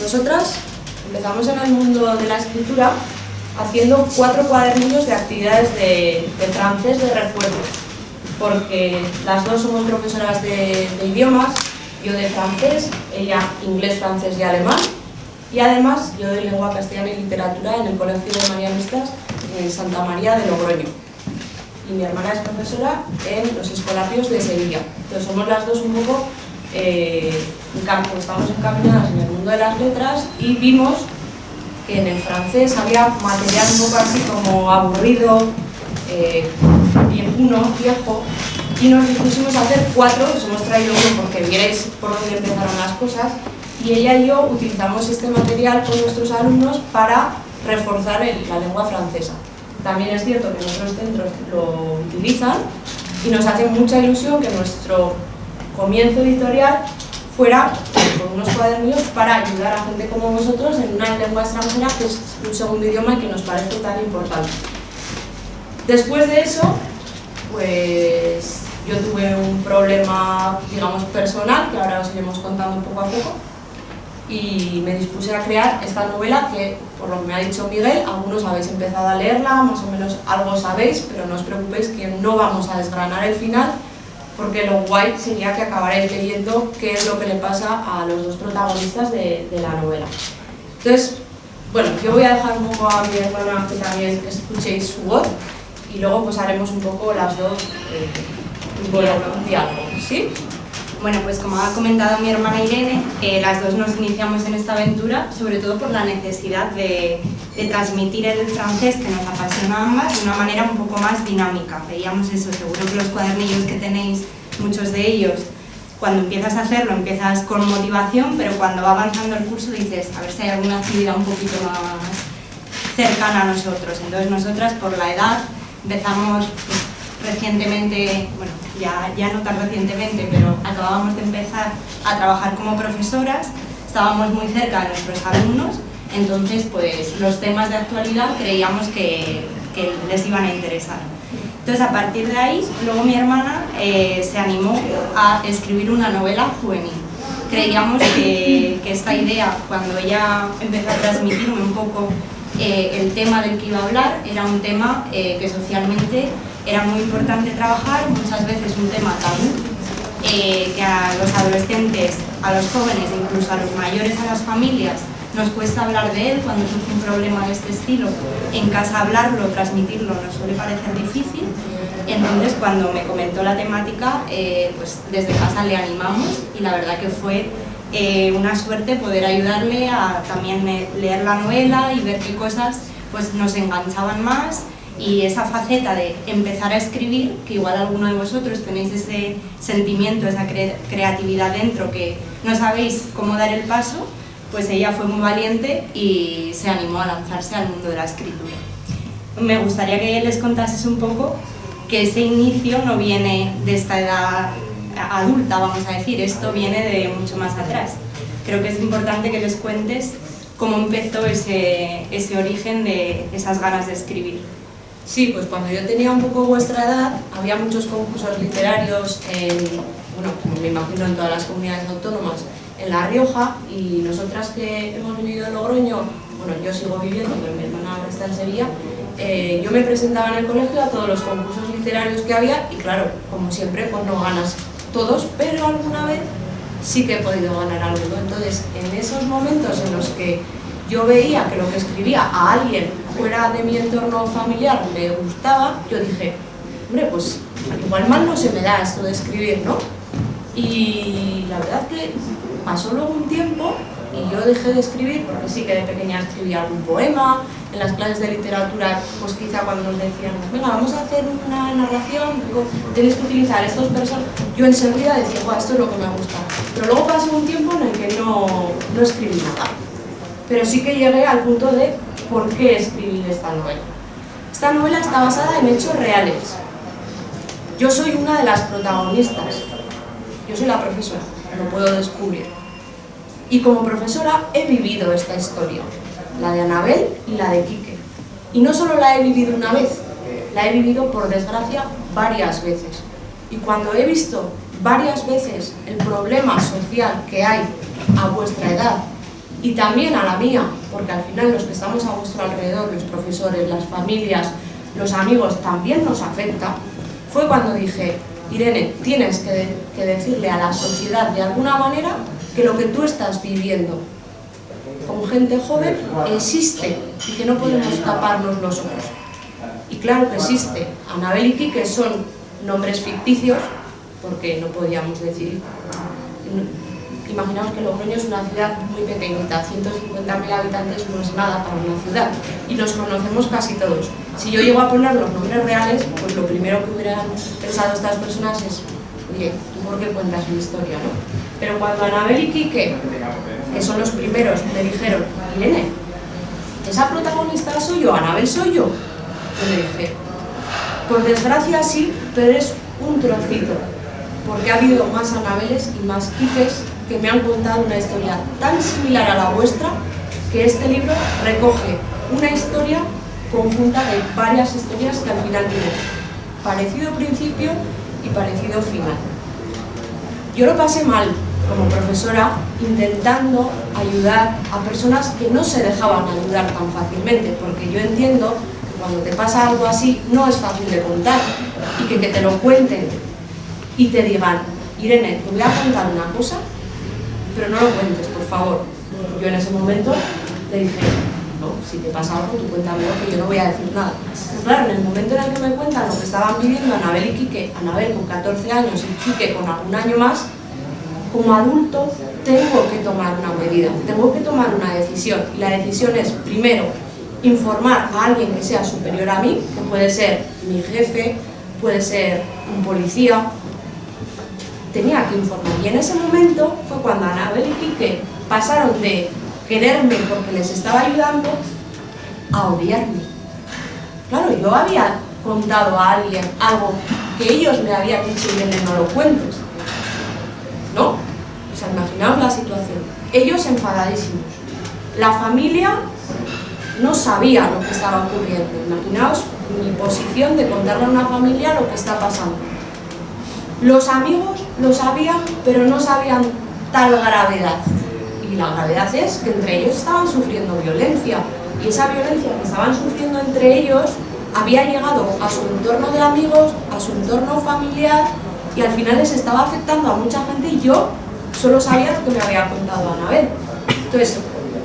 Nosotras empezamos en el mundo de la escritura haciendo 4 cuadernillos de actividades de francés de refuerzo, porque las dos somos profesoras de idiomas, yo de francés, ella inglés, francés y alemán, y además yo doy lengua castellana y literatura en el Colegio de Marianistas en Santa María de Logroño. Y mi hermana es profesora en los Escolapios de Sevilla. Entonces somos las dos un poco, estamos encaminadas en el mundo de las letras y vimos que en el francés había material un poco así como aburrido, viejo, y nos dispusimos a hacer 4, os hemos traído uno porque vierais por dónde empezaron las cosas, y ella y yo utilizamos este material con nuestros alumnos para reforzar la lengua francesa. También es cierto que en otros centros lo utilizan y nos hace mucha ilusión que nuestro comienzo editorial fuera con unos cuadernillos para ayudar a gente como vosotros en una lengua extranjera que es un segundo idioma y que nos parece tan importante. Después de eso, pues yo tuve un problema, digamos, personal, que ahora os iremos contando poco a poco, y me dispuse a crear esta novela que, por lo que me ha dicho Miguel, algunos habéis empezado a leerla, más o menos algo sabéis, pero no os preocupéis que no vamos a desgranar el final, porque lo guay sería que acabaréis leyendo qué es lo que le pasa a los dos protagonistas de la novela. Entonces, bueno, yo voy a dejar un poco a mi hermana que también escuchéis su voz y luego pues haremos un poco las dos un diálogo, ¿sí? Bueno, pues como ha comentado mi hermana Irene, las dos nos iniciamos en esta aventura sobre todo por la necesidad de transmitir el francés que nos apasiona a ambas de una manera un poco más dinámica. Veíamos eso, seguro que los cuadernillos que tenéis, muchos de ellos, cuando empiezas a hacerlo empiezas con motivación, pero cuando va avanzando el curso dices a ver si hay alguna actividad un poquito más cercana a nosotros. Entonces nosotras por la edad empezamos recientemente, bueno, ya no tan recientemente, pero acabábamos de empezar a trabajar como profesoras, estábamos muy cerca de nuestros alumnos, entonces pues los temas de actualidad creíamos que les iban a interesar. Entonces a partir de ahí, luego mi hermana se animó a escribir una novela juvenil. Creíamos que esta idea, cuando ella empezó a transmitirme un poco el tema del que iba a hablar, era un tema que socialmente era muy importante trabajar, muchas veces un tema tabú, que a los adolescentes, a los jóvenes, incluso a los mayores, a las familias, nos cuesta hablar de él cuando surge un problema de este estilo. En casa hablarlo, transmitirlo, nos suele parecer difícil. Entonces, cuando me comentó la temática, pues desde casa le animamos y la verdad que fue una suerte poder ayudarle a también leer la novela y ver qué cosas pues, nos enganchaban más. Y esa faceta de empezar a escribir, que igual alguno de vosotros tenéis ese sentimiento, esa creatividad dentro que no sabéis cómo dar el paso, pues ella fue muy valiente y se animó a lanzarse al mundo de la escritura. Me gustaría que les contases un poco que ese inicio no viene de esta edad adulta, vamos a decir, esto viene de mucho más atrás. Creo que es importante que les cuentes cómo empezó ese origen de esas ganas de escribir. Sí, pues cuando yo tenía un poco vuestra edad, había muchos concursos literarios, bueno, como me imagino en todas las comunidades autónomas, en La Rioja, y nosotras que hemos vivido en Logroño, bueno, yo sigo viviendo, pero mi hermana ahora está en Sevilla, yo me presentaba en el colegio a todos los concursos literarios que había, y claro, como siempre, pues no ganas todos, pero alguna vez sí que he podido ganar algo, ¿no? Entonces, en esos momentos en los que yo veía que lo que escribía a alguien fuera de mi entorno familiar me gustaba, yo dije, hombre, pues igual mal no se me da esto de escribir, ¿no? Y la verdad que pasó luego un tiempo y yo dejé de escribir, porque sí que de pequeña escribía algún poema, en las clases de literatura, pues quizá cuando nos decían, venga, vamos a hacer una narración, digo, tenéis que utilizar estos personajes, yo enseguida decía, guau, esto es lo que me gusta. Pero luego pasó un tiempo en el que no escribí nada. Pero sí que llegué al punto de por qué escribir esta novela. Esta novela está basada en hechos reales. Yo soy una de las protagonistas. Yo soy la profesora, lo puedo descubrir. Y como profesora he vivido esta historia, la de Anabel y la de Quique. Y no solo la he vivido una vez, la he vivido por desgracia varias veces. Y cuando he visto varias veces el problema social que hay a vuestra edad y también a la mía, porque al final los que estamos a vuestro alrededor, los profesores, las familias, los amigos, también nos afecta, fue cuando dije, Irene, tienes que decirle a la sociedad de alguna manera que lo que tú estás viviendo con gente joven existe y que no podemos taparnos los ojos. Y claro que existe. Anabel y Quique son nombres ficticios, porque no podíamos decir. Imaginaos que Logroño es una ciudad muy pequeñita, 150.000 habitantes no es nada para una ciudad, y nos conocemos casi todos. Si yo llego a poner los nombres reales, pues lo primero que hubieran pensado estas personas es, oye, ¿tú por qué cuentas mi historia, no? Pero cuando Anabel y Quique, que son los primeros, me dijeron, Irene, esa protagonista soy yo, Anabel soy yo, yo le dije, por desgracia sí, pero es un trocito, porque ha habido más Anabeles y más Quiques que me han contado una historia tan similar a la vuestra, que este libro recoge una historia conjunta de varias historias que al final tienen parecido principio y parecido final. Yo lo pasé mal como profesora intentando ayudar a personas que no se dejaban ayudar tan fácilmente, porque yo entiendo que cuando te pasa algo así no es fácil de contar y que te lo cuenten y te digan, Irene, te voy a contar una cosa, pero no lo cuentes, por favor. Yo en ese momento le dije, no, si te pasa algo, tú cuéntamelo, que yo no voy a decir nada. Pero claro, en el momento en el que me cuentan lo que estaban viviendo Anabel y Quique, Anabel con 14 años y Quique con algún año más, como adulto tengo que tomar una medida, tengo que tomar una decisión. Y la decisión es, primero, informar a alguien que sea superior a mí, que puede ser mi jefe, puede ser un policía. Tenía que informar, y en ese momento fue cuando Anabel y Quique pasaron de quererme porque les estaba ayudando a odiarme. Claro, yo había contado a alguien algo que ellos me habían dicho, Irene, no lo cuentes, ¿no? O sea, imaginaos la situación. Ellos enfadadísimos. La familia no sabía lo que estaba ocurriendo. Imaginaos mi posición de contarle a una familia lo que está pasando. Los amigos lo sabían, pero no sabían tal gravedad. Y la gravedad es que entre ellos estaban sufriendo violencia. Y esa violencia que estaban sufriendo entre ellos había llegado a su entorno de amigos, a su entorno familiar, y al final les estaba afectando a mucha gente, y yo solo sabía lo que me había contado Anabel. Entonces,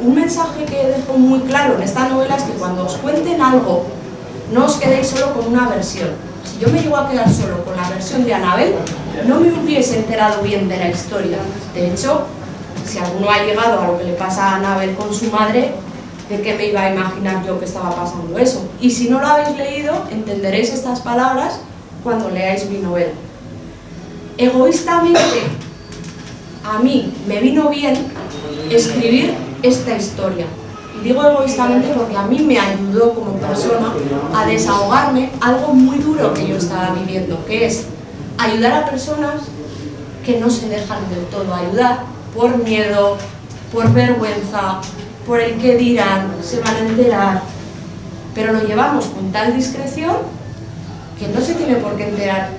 un mensaje que dejo muy claro en esta novela es que cuando os cuenten algo, no os quedéis solo con una versión. Si yo me llego a quedar solo con la versión de Anabel, no me hubiese enterado bien de la historia. De hecho, si alguno ha llegado a lo que le pasa a Anabel con su madre, ¿de qué me iba a imaginar yo que estaba pasando eso? Y si no lo habéis leído, entenderéis estas palabras cuando leáis mi novela. Egoístamente, a mí me vino bien escribir esta historia. Y digo egoístamente porque a mí me ayudó como persona a desahogarme algo muy duro que yo estaba viviendo, que es ayudar a personas que no se dejan del todo ayudar por miedo, por vergüenza, por el que dirán, se van a enterar, pero lo llevamos con tal discreción que no se tiene por qué enterar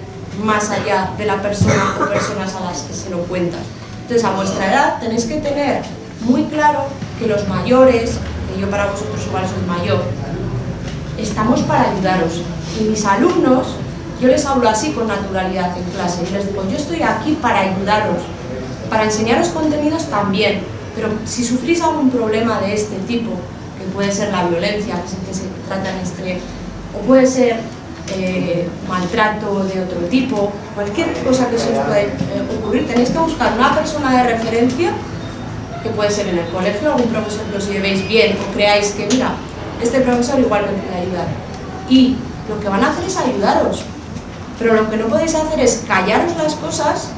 más allá de la persona o personas a las que se lo cuentas. Entonces, a vuestra edad tenéis que tener muy claro que los mayores, que yo para vosotros igual soy mayor, estamos para ayudaros. Y mis alumnos, yo les hablo así con naturalidad en clase, y les digo, yo estoy aquí para ayudaros, para enseñaros contenidos también, pero si sufrís algún problema de este tipo, que puede ser la violencia, que se trata en este, o puede ser maltrato de otro tipo, cualquier cosa que se os puede ocurrir, tenéis que buscar una persona de referencia, que puede ser en el colegio, algún profesor que os llevéis bien o creáis que, mira, este profesor igual me puede ayudar. Y lo que van a hacer es ayudaros, pero lo que no podéis hacer es callaros las cosas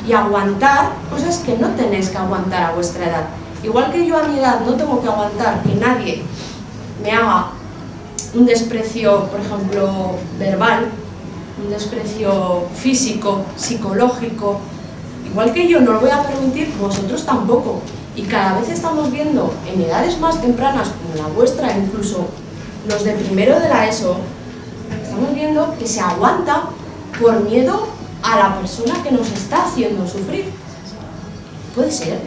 y aguantar cosas que no tenéis que aguantar a vuestra edad. Igual que yo a mi edad no tengo que aguantar que nadie me haga un desprecio, por ejemplo, verbal, un desprecio físico, psicológico, igual que yo no lo voy a permitir, vosotros tampoco. Y cada vez estamos viendo en edades más tempranas como la vuestra, incluso los de primero de la ESO, estamos viendo que se aguanta por miedo a la persona que nos está haciendo sufrir. Puede ser,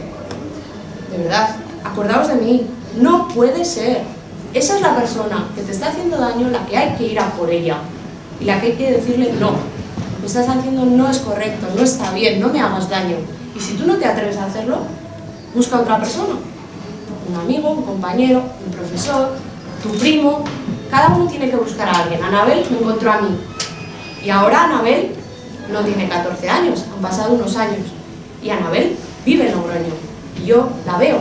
de verdad. acordaos de mí, no puede ser. Esa es la persona que te está haciendo daño, la que hay que ir a por ella y la que hay que decirle no. Lo que estás haciendo no es correcto, no está bien, no me hagas daño. Y si tú no te atreves a hacerlo, busca a otra persona. Un amigo, un compañero, un profesor, tu primo. Cada uno tiene que buscar a alguien. Anabel me encontró a mí. Y ahora Anabel no tiene 14 años, han pasado unos años. Y Anabel vive en Logroño. Y yo la veo.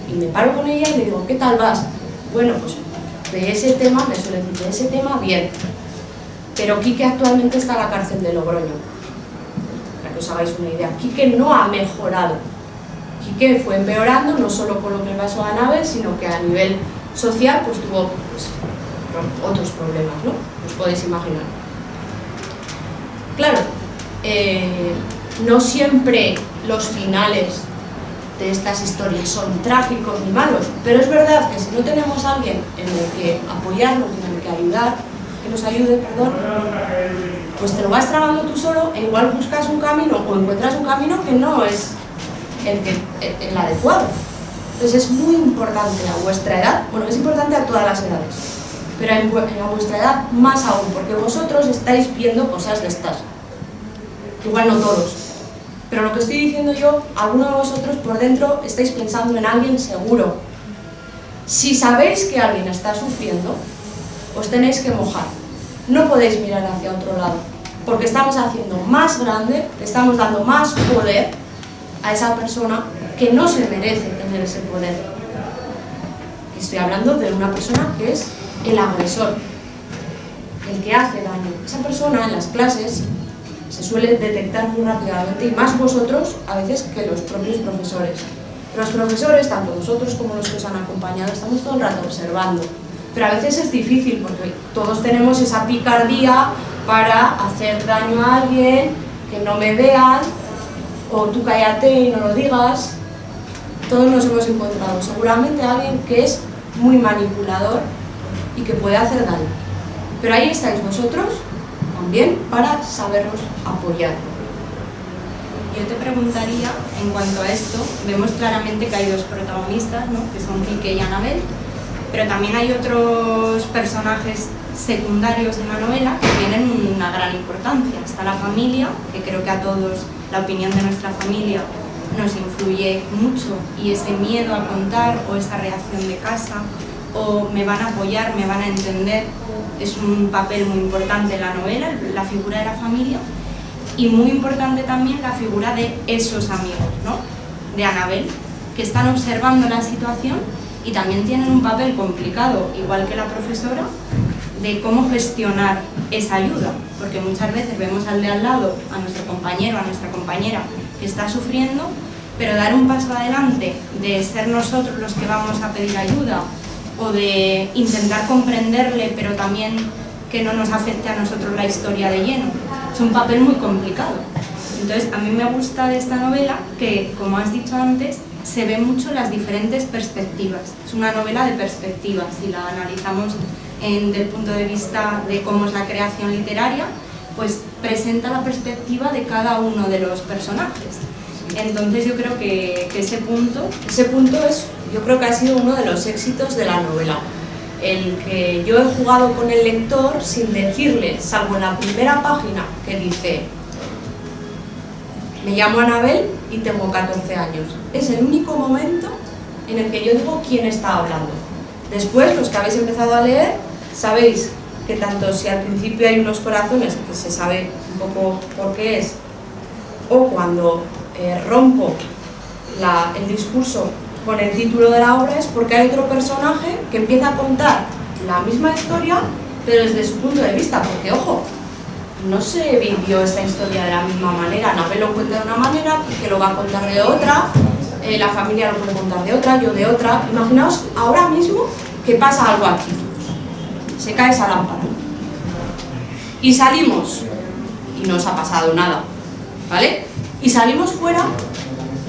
Y me paro con ella y le digo, ¿qué tal vas? Bueno, pues de ese tema, me suele decir, de ese tema, bien. Pero Quique actualmente está en la cárcel de Logroño. Para que os hagáis una idea. Quique no ha mejorado. Quique fue empeorando, no solo con lo que pasó a Anabel, sino que a nivel social pues tuvo otros problemas, ¿no? Os podéis imaginar. Claro, no siempre los finales de estas historias son trágicos ni malos, pero es verdad que si no tenemos a alguien en el que apoyarnos, en el que ayudar, que nos ayude, perdón, pues te lo vas trabando tú solo e igual buscas un camino o encuentras un camino que no es el adecuado. Entonces es muy importante a vuestra edad, bueno, es importante a todas las edades, pero a vuestra edad más aún, porque vosotros estáis viendo cosas de estas. Igual no todos, pero lo que estoy diciendo yo, alguno de vosotros por dentro estáis pensando en alguien seguro. Si sabéis que alguien está sufriendo, os tenéis que mojar. No podéis mirar hacia otro lado, porque estamos haciendo más grande, le estamos dando más poder a esa persona que no se merece tener ese poder. Estoy hablando de una persona que es el agresor, el que hace daño. Esa persona en las clases se suele detectar muy rápidamente, y más vosotros a veces que los propios profesores. Los profesores, tanto nosotros como los que os han acompañado, estamos todo el rato observando, pero a veces es difícil porque todos tenemos esa picardía para hacer daño a alguien, que no me vean, o tú cállate y no lo digas. Todos nos hemos encontrado seguramente a alguien que es muy manipulador y que puede hacer daño, pero ahí estáis vosotros también para sabernos apoyar. Yo te preguntaría, en cuanto a esto, vemos claramente que hay dos protagonistas, ¿no? Que son Quique y Anabel, pero también hay otros personajes secundarios en la novela que tienen una gran importancia. Está la familia, que creo que a todos la opinión de nuestra familia nos influye mucho, y ese miedo a contar o esa reacción de casa, o me van a apoyar, me van a entender, es un papel muy importante en la novela, la figura de la familia, y muy importante también la figura de esos amigos, ¿no? De Anabel, que están observando la situación y también tienen un papel complicado, igual que la profesora, de cómo gestionar esa ayuda, porque muchas veces vemos al de al lado, a nuestro compañero, a nuestra compañera que está sufriendo, pero dar un paso adelante de ser nosotros los que vamos a pedir ayuda, o de intentar comprenderle, pero también que no nos afecte a nosotros la historia de lleno, es un papel muy complicado. Entonces, a mí me gusta de esta novela que, como has dicho antes, se ven mucho las diferentes perspectivas. Es una novela de perspectivas, si la analizamos desde el punto de vista de cómo es la creación literaria, pues presenta la perspectiva de cada uno de los personajes. Entonces yo creo que ese punto es, yo creo que ha sido uno de los éxitos de la novela. El que yo he jugado con el lector sin decirle, salvo en la primera página que dice: me llamo Anabel y tengo 14 años. Es el único momento en el que yo digo quién está hablando. Después, los que habéis empezado a leer, sabéis que tanto si al principio hay unos corazones, que se sabe un poco por qué es, o cuando rompo el discurso con el título de la obra, es porque hay otro personaje que empieza a contar la misma historia, pero desde su punto de vista, porque ojo, no se vivió esta historia de la misma manera. Anabel lo cuenta de una manera, que lo va a contar de otra, la familia lo puede contar de otra, yo de otra. Imaginaos ahora mismo que pasa algo aquí, se cae esa lámpara y salimos y no os ha pasado nada, ¿vale? Y salimos fuera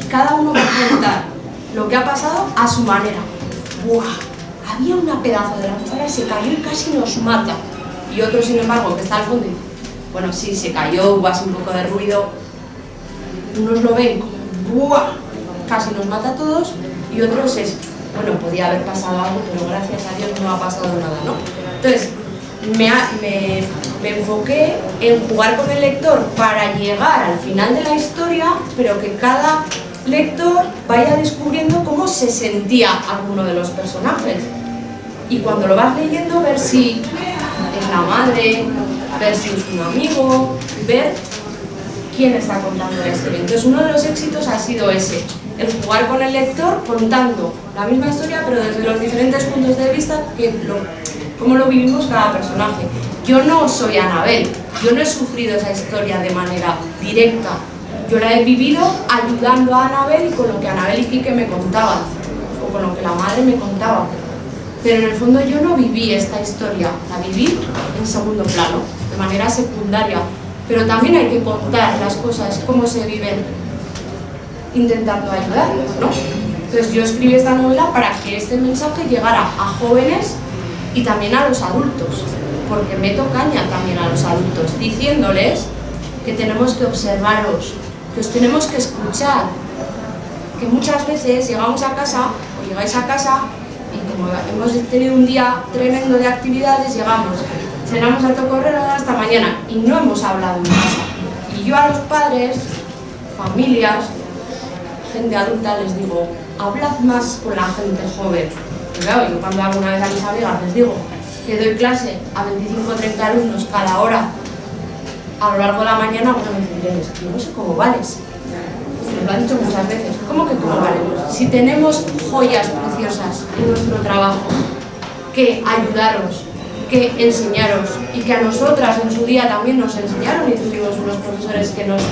y cada uno va a contar lo que ha pasado a su manera. ¡Buah! Había una pedazo de lámpara, se cayó y casi nos mata. Y otro, sin embargo, que está al fondo y dice: bueno, sí, se cayó, hubo así un poco de ruido. Unos lo ven como: ¡buah! Casi nos mata a todos. y otros es, bueno, podía haber pasado algo, pero gracias a Dios no ha pasado nada, ¿no? Entonces, me enfoqué en jugar con el lector para llegar al final de la historia, pero que cada lector vaya descubriendo cómo se sentía alguno de los personajes. Y cuando lo vas leyendo, ver si es la madre, ver si es un amigo, ver quién está contando la historia. Entonces, uno de los éxitos ha sido ese, el jugar con el lector contando la misma historia, pero desde los diferentes puntos de vista, cómo lo vivimos cada personaje. Yo no soy Anabel, yo no he sufrido esa historia de manera directa. Yo la he vivido ayudando a Anabel y con lo que Anabel y Quique me contaban, o con lo que la madre me contaba. Pero en el fondo yo no viví esta historia, la viví en segundo plano, de manera secundaria. Pero también hay que contar las cosas, cómo se viven, intentando ayudarnos, ¿no? Entonces yo escribí esta novela para que este mensaje llegara a jóvenes y también a los adultos, porque meto caña también a los adultos, diciéndoles que tenemos que observaros, que os tenemos que escuchar, que muchas veces llegamos a casa, o llegáis a casa, y como hemos tenido un día tremendo de actividades, llegamos, cenamos a tocorrer hasta mañana, y no hemos hablado en casa. Y yo a los padres, familias, gente adulta les digo, hablad más con la gente joven. Y claro, yo cuando alguna vez a mis amigas les digo que doy clase a 25 o 30 alumnos cada hora a lo largo de la mañana, bueno, me dicen, yo no sé cómo vales. Me lo han dicho muchas veces. ¿Cómo que cómo valemos? Si tenemos joyas preciosas en nuestro trabajo, que ayudaros, que enseñaros, y que a nosotras en su día también nos enseñaron y tuvimos unos profesores que nos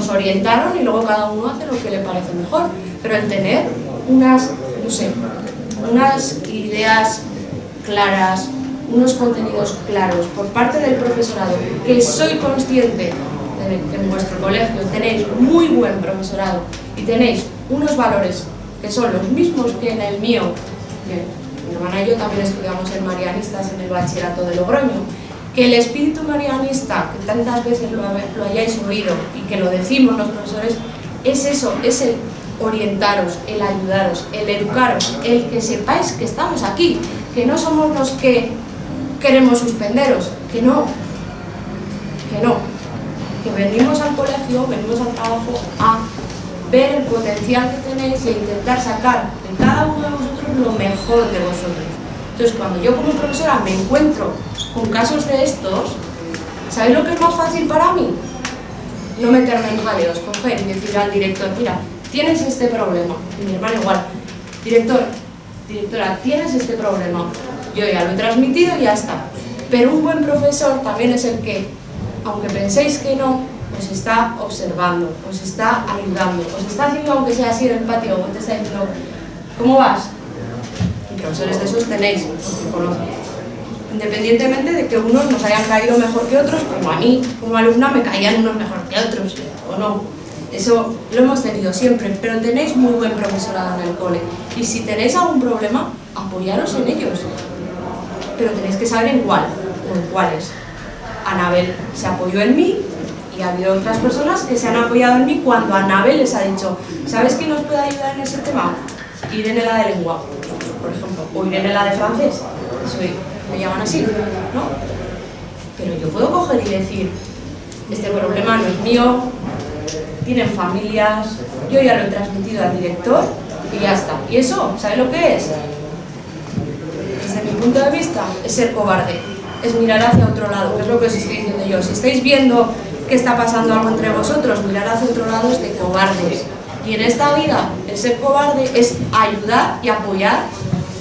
orientaron y luego cada uno hace lo que le parece mejor. Pero el tener unas ideas claras, unos contenidos claros por parte del profesorado, que soy consciente de que en vuestro colegio tenéis muy buen profesorado y tenéis unos valores que son los mismos que en el mío, que mi hermana y yo también estudiamos en Marianistas en el bachillerato de Logroño, que el espíritu marianista, que tantas veces lo hayáis oído y que lo decimos los profesores, es eso, es el orientaros, el ayudaros, el educaros, el que sepáis que estamos aquí, que no somos los que queremos suspenderos, que no, que venimos al colegio, venimos al trabajo a ver el potencial que tenéis y a intentar sacar de cada uno de vosotros lo mejor de vosotros. Entonces, cuando yo como profesora me encuentro con casos de estos, ¿sabéis lo que es más fácil para mí? No meterme en jaleos, coger y decir al director, mira, tienes este problema, y mi hermano igual, directora, tienes este problema, yo ya lo he transmitido y ya está. Pero un buen profesor también es el que, aunque penséis que no, os está observando, os está ayudando, os está haciendo, aunque sea así en el patio, o te está diciendo, ¿cómo vas? Y profesores de esos tenéis, porque conozco. Independientemente de que unos nos hayan caído mejor que otros, como a mí, como alumna, me caían unos mejor que otros, o no. Eso lo hemos tenido siempre, pero tenéis muy buen profesorado en el cole. Y si tenéis algún problema, apoyaros en ellos. Pero tenéis que saber en cuál, o en cuáles. Anabel se apoyó en mí y ha habido otras personas que se han apoyado en mí cuando Anabel les ha dicho, ¿sabes quién nos puede ayudar en ese tema? Irene la de lengua, por ejemplo, o Irene la de francés. Me llaman así, ¿no? Pero yo puedo coger y decir, este problema no es mío, tienen familias, yo ya lo he transmitido al director y ya está. Y eso, ¿sabes lo que es? Desde mi punto de vista, es ser cobarde, es mirar hacia otro lado, que es lo que os estoy diciendo yo. Si estáis viendo que está pasando algo entre vosotros, mirar hacia otro lado es de cobardes. Y en esta vida, el ser cobarde es ayudar y apoyar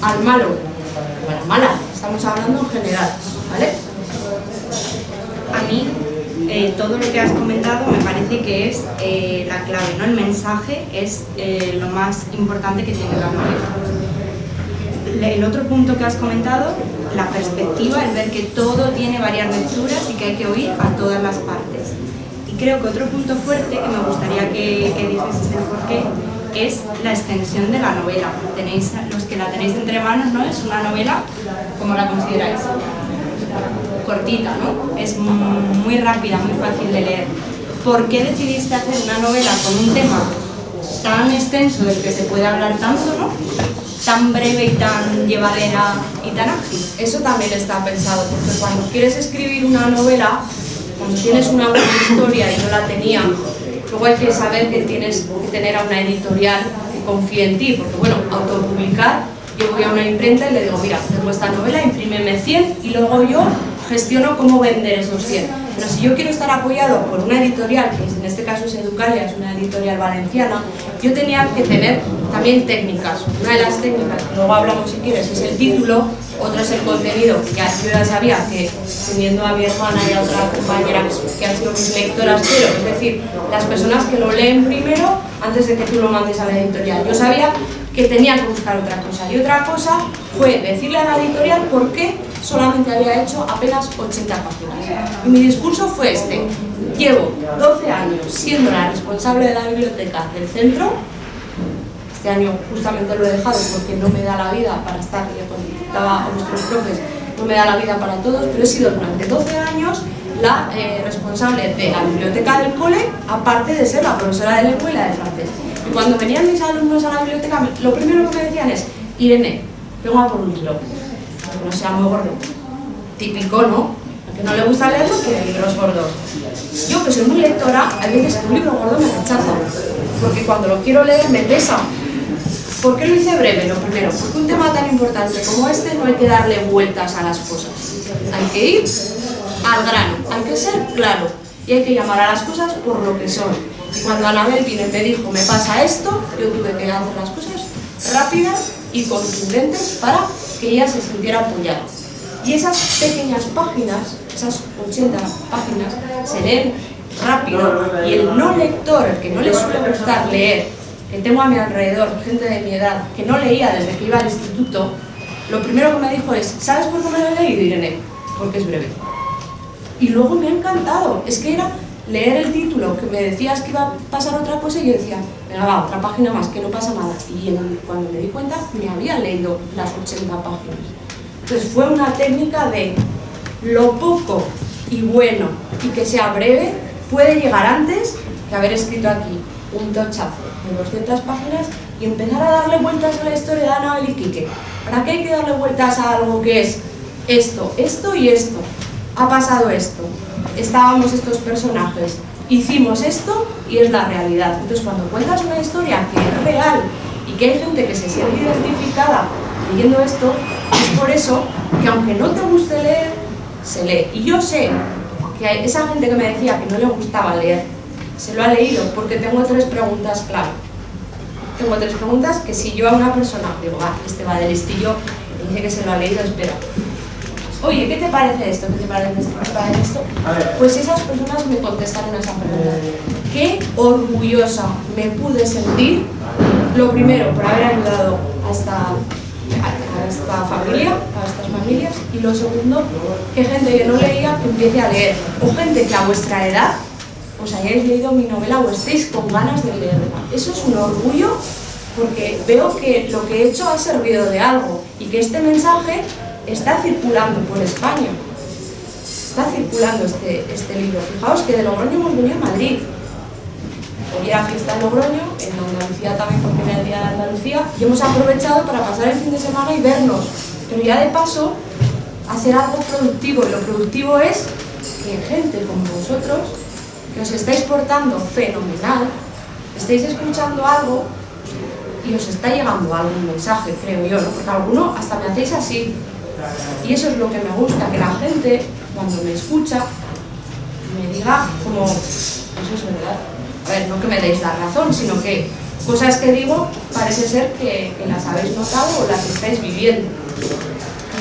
al malo, o a la mala, estamos hablando en general, ¿vale? A mí, todo lo que has comentado me parece que es la clave, ¿no? El mensaje es lo más importante que tiene la novela. El otro punto que has comentado, la perspectiva, el ver que todo tiene varias lecturas y que hay que oír a todas las partes. Y creo que otro punto fuerte, que me gustaría que dijeses el porqué, es la extensión de la novela. Los que la tenéis entre manos, ¿no? Es una novela, ¿cómo la consideráis? Cortita, ¿no? Es muy rápida, muy fácil de leer. ¿Por qué decidiste hacer una novela con un tema tan extenso del que se puede hablar tanto, ¿no? Tan breve y tan llevadera y tan ágil. Eso también está pensado, porque cuando quieres escribir una novela, cuando tienes una buena historia y no la tenía, luego hay que saber que tienes que tener a una editorial que confíe en ti, porque bueno, autopublicar, yo voy a una imprenta y le digo, mira, tengo esta novela, imprímeme 100 y luego yo gestiono cómo vender esos 100. Pero si yo quiero estar apoyado por una editorial, que en este caso es Educalia, es una editorial valenciana, yo tenía que tener también técnicas. Una de las técnicas, que luego hablamos si quieres, es el título, otro es el contenido, que yo ya sabía que, teniendo a mi hermana y a otra compañera que han sido mis lectoras, pero es decir, las personas que lo leen primero antes de que tú lo mandes a la editorial. Yo sabía que tenía que buscar otra cosa, y otra cosa fue decirle a la editorial por qué solamente había hecho apenas 80 páginas. Y mi discurso fue este: llevo 12 años siendo la responsable de la biblioteca del centro. Este año justamente lo he dejado porque no me da la vida para estar, le contaba a nuestros profes, no me da la vida para todos, pero he sido durante 12 años la responsable de la biblioteca del cole, aparte de ser la profesora de lengua y la de francés. Y cuando venían mis alumnos a la biblioteca, lo primero que me decían es: Irene, vengo a por un libro, que no sea muy gordo. Típico, ¿no? Al que no le gusta leerlo, quiere libros gordos. Yo, que soy muy lectora, hay veces que un libro gordo me rechaza, porque cuando lo quiero leer me pesa. ¿Por qué lo hice breve? Lo primero, porque un tema tan importante como este no hay que darle vueltas a las cosas. Hay que ir al grano, hay que ser claro y hay que llamar a las cosas por lo que son. Y cuando Anabel vino y me dijo, me pasa esto, yo tuve que hacer las cosas rápidas y contundentes para que ella se sintiera apoyada. Y esas pequeñas páginas, esas 80 páginas, se leen rápido, y el no lector, el que no le suele gustar leer, que tengo a mi alrededor gente de mi edad que no leía desde que iba al instituto, lo primero que me dijo es: ¿sabes por qué me lo he leído, Irene? Porque es breve. Y luego me ha encantado, es que era leer el título, que me decías que iba a pasar otra cosa, y yo decía, venga, va, otra página más, que no pasa nada. Y cuando me di cuenta, me había leído las 80 páginas. Entonces fue una técnica de lo poco y bueno y que sea breve puede llegar antes que haber escrito aquí un tochazo de 200 páginas y empezar a darle vueltas a la historia de Anabel y Quique. ¿Para qué hay que darle vueltas a algo que es esto, esto y esto? Ha pasado esto, estábamos estos personajes, hicimos esto y es la realidad. Entonces cuando cuentas una historia que es real y que hay gente que se siente identificada leyendo esto, es por eso que aunque no te guste leer, se lee. Y yo sé que hay esa gente que me decía que no le gustaba leer, se lo ha leído, porque tengo 3 preguntas clave. Tengo 3 preguntas que si yo a una persona digo, este va de listillo, y dice que se lo ha leído, espera. Oye, ¿qué te parece esto? ¿Qué te parece esto? ¿Qué te parece esto? Pues esas personas me contestaron a esa pregunta. Qué orgullosa me pude sentir, lo primero, por haber ayudado a esta familia, a estas familias, y lo segundo, que gente que no leía que empiece a leer, o gente que a vuestra edad os hayáis leído mi novela o estéis con ganas de leerla. Eso es un orgullo, porque veo que lo que he hecho ha servido de algo y que este mensaje está circulando por España. Está circulando este libro. Fijaos que de Logroño hemos venido a Madrid. Hoy era fiesta en Logroño, en Andalucía también porque era el día de Andalucía, y hemos aprovechado para pasar el fin de semana y vernos. Pero ya de paso, hacer algo productivo. Y lo productivo es que gente como vosotros, que os estáis portando fenomenal, estáis escuchando algo y os está llegando algún mensaje, creo yo, ¿no? Porque alguno hasta me hacéis así. Y eso es lo que me gusta, que la gente, cuando me escucha, me diga como, eso es verdad. A ver, no que me deis la razón, sino que cosas que digo parece ser que las habéis notado o las estáis viviendo.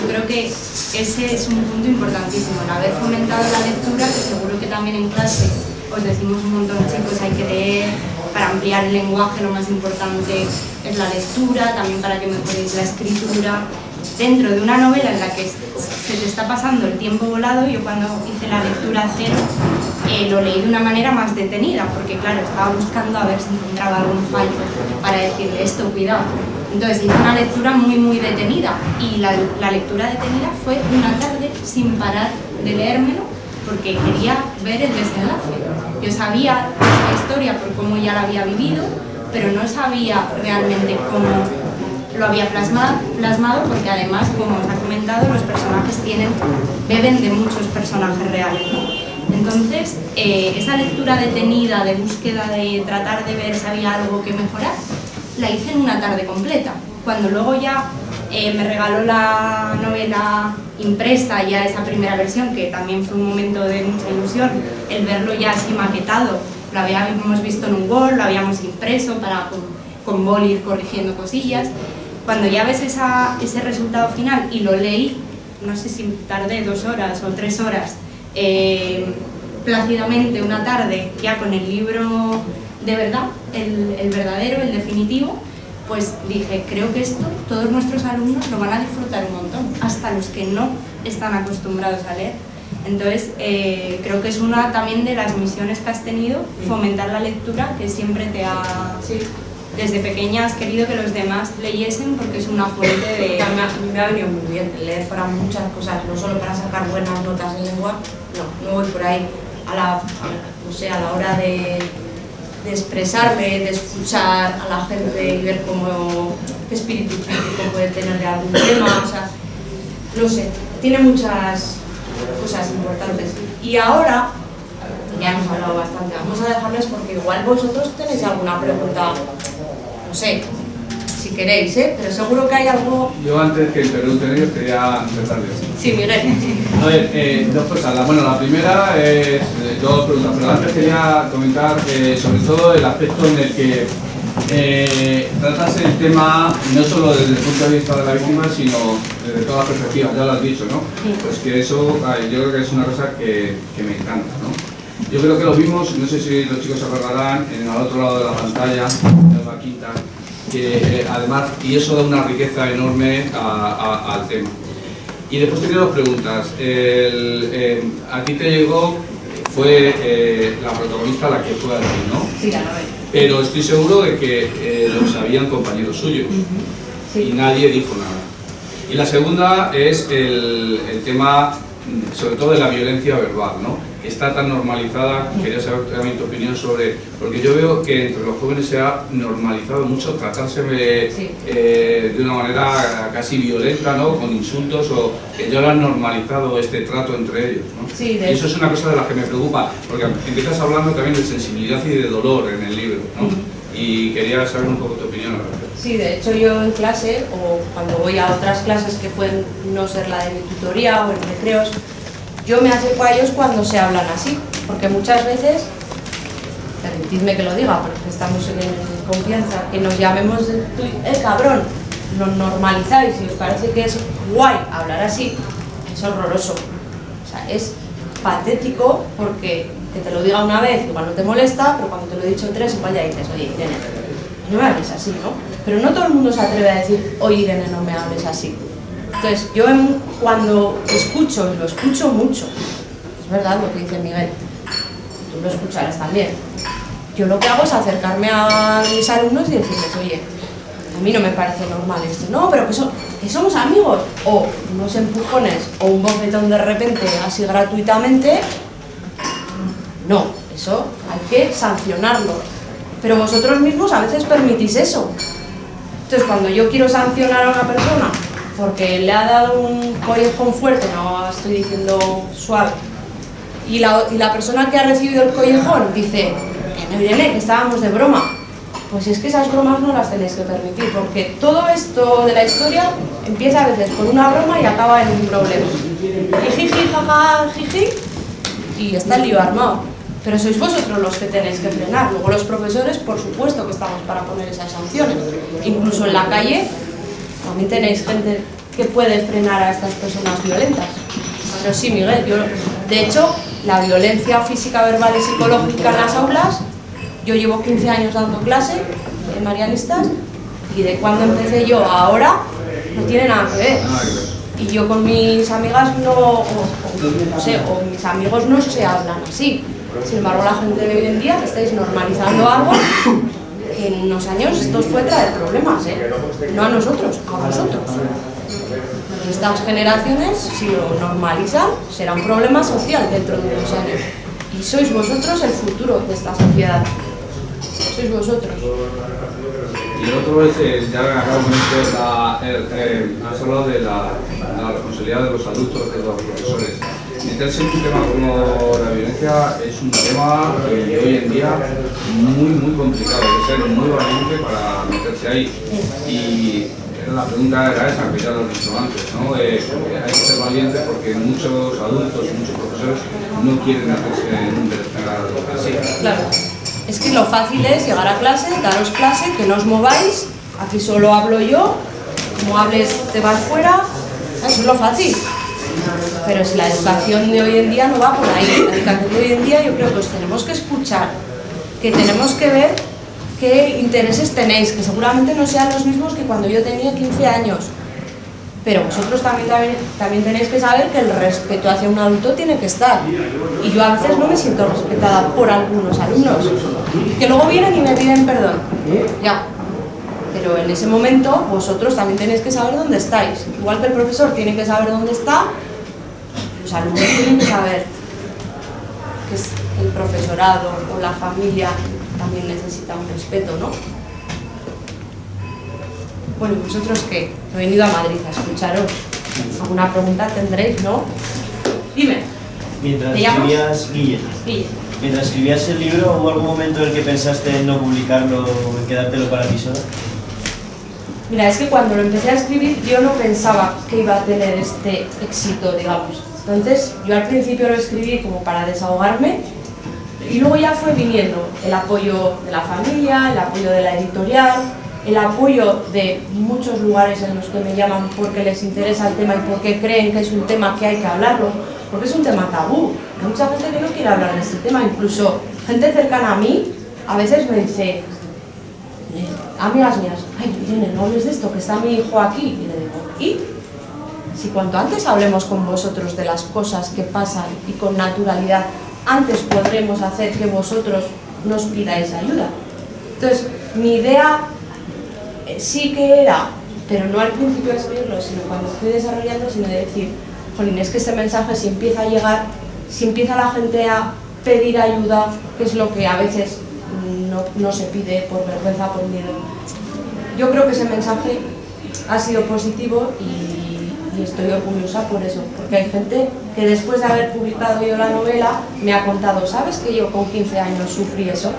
Yo creo que ese es un punto importantísimo, el haber fomentado la lectura, que seguro que también en clase os decimos un montón, chicos, hay que leer, para ampliar el lenguaje lo más importante es la lectura, también para que mejoréis la escritura. Dentro de una novela en la que se te está pasando el tiempo volado, yo cuando hice la lectura cero lo leí de una manera más detenida, porque claro, estaba buscando a ver si encontraba algún fallo para decirle esto, cuidado. Entonces hice una lectura muy detenida, y la lectura detenida fue una tarde sin parar de leérmelo, porque quería ver el desenlace. Yo sabía esta historia por cómo ya la había vivido, pero no sabía realmente cómo lo había plasmado, porque además, como os ha comentado, los personajes beben de muchos personajes reales, ¿no? Entonces, esa lectura detenida, de búsqueda, de tratar de ver si había algo que mejorar, la hice en una tarde completa. Cuando luego ya me regaló la novela impresa, ya esa primera versión, que también fue un momento de mucha ilusión, el verlo ya así maquetado, lo habíamos visto en un Word, lo habíamos impreso para con boli ir corrigiendo cosillas. Cuando ya ves ese resultado final y lo leí, no sé si tardé 2 horas o 3 horas, plácidamente una tarde, ya con el libro de verdad, el verdadero, el definitivo, pues dije, creo que esto todos nuestros alumnos lo van a disfrutar un montón, hasta los que no están acostumbrados a leer. Entonces, creo que es una también de las misiones que has tenido, fomentar la lectura, que siempre te ha... Sí. Desde pequeña has querido que los demás leyesen porque es una fuente de... A mí me ha venido muy bien leer para muchas cosas, no solo para sacar buenas notas en lengua, no voy por ahí. A la hora de expresarme, de escuchar a la gente y ver qué espíritu crítico puede tener de algún tema, o sea, no sé, tiene muchas cosas importantes. Y ahora, ya hemos hablado bastante, vamos a dejarles porque igual vosotros tenéis alguna pregunta, no sé, si queréis, pero seguro que hay algo... Yo antes que interrumpen ellos quería empezar yo. Sí, Miguel. A ver, 2 cosas. Bueno, la primera es 2 preguntas, pero antes quería comentar sobre todo el aspecto en el que tratas el tema no solo desde el punto de vista de la víctima, sino desde todas las perspectivas, ya lo has dicho, ¿no? Pues que eso yo creo que es una cosa que me encanta, ¿no? Yo creo que lo vimos, no sé si los chicos se acordarán, en al otro lado de la pantalla, en la quinta, que además, y eso da una riqueza enorme al tema. Y después tenía 2 preguntas. A ti te llegó, fue la protagonista la que fue a ti, ¿no? Sí, la novela. Pero estoy seguro de que lo sabían compañeros suyos y nadie dijo nada. Y la segunda es el tema, sobre todo de la violencia verbal, ¿no? Que está tan normalizada. Quería saber también tu opinión sobre, porque yo veo que entre los jóvenes se ha normalizado mucho tratarse de una manera casi violenta, ¿no? Con insultos, o que ya lo han normalizado este trato entre ellos, ¿no? Sí, y eso es una cosa de la que me preocupa, porque empiezas hablando también de sensibilidad y de dolor en el libro, ¿no? Y quería saber un poco tu opinión al respecto. Sí, de hecho yo en clase, o cuando voy a otras clases que pueden no ser la de mi tutoría o en recreos, yo me acerco a ellos cuando se hablan así, porque muchas veces, permitidme que lo diga, porque estamos en confianza, que nos llamemos de tú, cabrón, lo normalizáis y os parece que es guay hablar así, es horroroso. O sea, es patético porque que te lo diga una vez igual no te molesta, pero cuando te lo he dicho 3 igual ya dices, oye, Irene, no me hables así, ¿no? Pero no todo el mundo se atreve a decir, oye, Irene, no me hables así. Entonces, yo cuando escucho, y lo escucho mucho, es verdad lo que dice Miguel, tú lo escucharás también, yo lo que hago es acercarme a mis alumnos y decirles, oye, a mí no me parece normal esto, no, pero que somos amigos, o unos empujones, o un bofetón de repente, así gratuitamente, no, eso hay que sancionarlo, pero vosotros mismos a veces permitís eso. Entonces, cuando yo quiero sancionar a una persona porque le ha dado un collejón fuerte, no estoy diciendo suave, y la persona que ha recibido el collejón dice, que no, Irene, que estábamos de broma, pues es que esas bromas no las tenéis que permitir, porque todo esto de la historia empieza a veces con una broma y acaba en un problema. Jiji, jaja, jiji, y está el lío armado. Pero sois vosotros los que tenéis que frenar. Luego los profesores, por supuesto que estamos para poner esas sanciones. Incluso en la calle también tenéis gente que puede frenar a estas personas violentas. Pero sí, Miguel, de hecho, la violencia física, verbal y psicológica en las aulas, yo llevo 15 años dando clase en marianistas y de cuando empecé yo a ahora no tiene nada que ver. Y yo con mis amigas no sé, o mis amigos no se hablan así. Sin embargo, la gente de hoy en día, que estáis normalizando algo que en unos años esto os puede traer problemas, no a nosotros, a vosotros. Estas generaciones, si lo normalizan, será un problema social dentro de unos años. Y sois vosotros el futuro de esta sociedad. sois vosotros. Y el otro es, ya acabo con esto, has hablado de la responsabilidad de los adultos, de los profesores. Meterse en un tema como la violencia es un tema que hoy en día muy complicado, hay que ser muy valiente para meterse ahí. Y la pregunta era esa, que ya lo he dicho antes, ¿no? Hay que ser valiente porque muchos adultos y muchos profesores no quieren hacerse en un determinado así. Claro. Es que lo fácil es llegar a clase, daros clase, que no os mováis, aquí solo hablo yo, como hables te vas fuera, eso es lo fácil. Pero si la educación de hoy en día no va por ahí, la educación de hoy en día yo creo que os tenemos que escuchar, que tenemos que ver qué intereses tenéis, que seguramente no sean los mismos que cuando yo tenía 15 años. Pero vosotros también tenéis que saber que el respeto hacia un adulto tiene que estar. Y yo a veces no me siento respetada por algunos alumnos, que luego vienen y me piden perdón. Ya. Pero en ese momento vosotros también tenéis que saber dónde estáis. Igual que el profesor tiene que saber dónde está, los alumnos tienen que saber que el profesorado o la familia también necesita un respeto, ¿no? Bueno, ¿vosotros qué? He venido a Madrid a escucharos. ¿Alguna pregunta tendréis, no? Dime. Mientras ¿Te llamas? escribías, Guille. Guille. Mientras escribías el libro, ¿hubo algún momento en el que pensaste en no publicarlo o en quedártelo para ti sola? Mira, es que cuando lo empecé a escribir yo no pensaba que iba a tener este éxito, digamos. Entonces, yo al principio lo escribí como para desahogarme y luego ya fue viniendo el apoyo de la familia, el apoyo de la editorial, el apoyo de muchos lugares en los que me llaman porque les interesa el tema y porque creen que es un tema que hay que hablarlo, porque es un tema tabú. Hay mucha gente que no quiere hablar de este tema, incluso gente cercana a mí a veces me dice, amigas mías, ay, Irene, no hables de esto, que está mi hijo aquí. Y le digo, ¿y? Si cuanto antes hablemos con vosotros de las cosas que pasan y con naturalidad, antes podremos hacer que vosotros nos pidáis ayuda. Entonces, mi idea sí que era, pero no al principio de escribirlo, sino cuando fui desarrollando, sino de decir, jolín, es que este mensaje si empieza a llegar, si empieza la gente a pedir ayuda, que es lo que a veces no se pide por vergüenza, por miedo. Yo creo que ese mensaje ha sido positivo y estoy orgullosa por eso, porque hay gente que después de haber publicado yo la novela me ha contado, ¿sabes que yo con 15 años sufrí eso?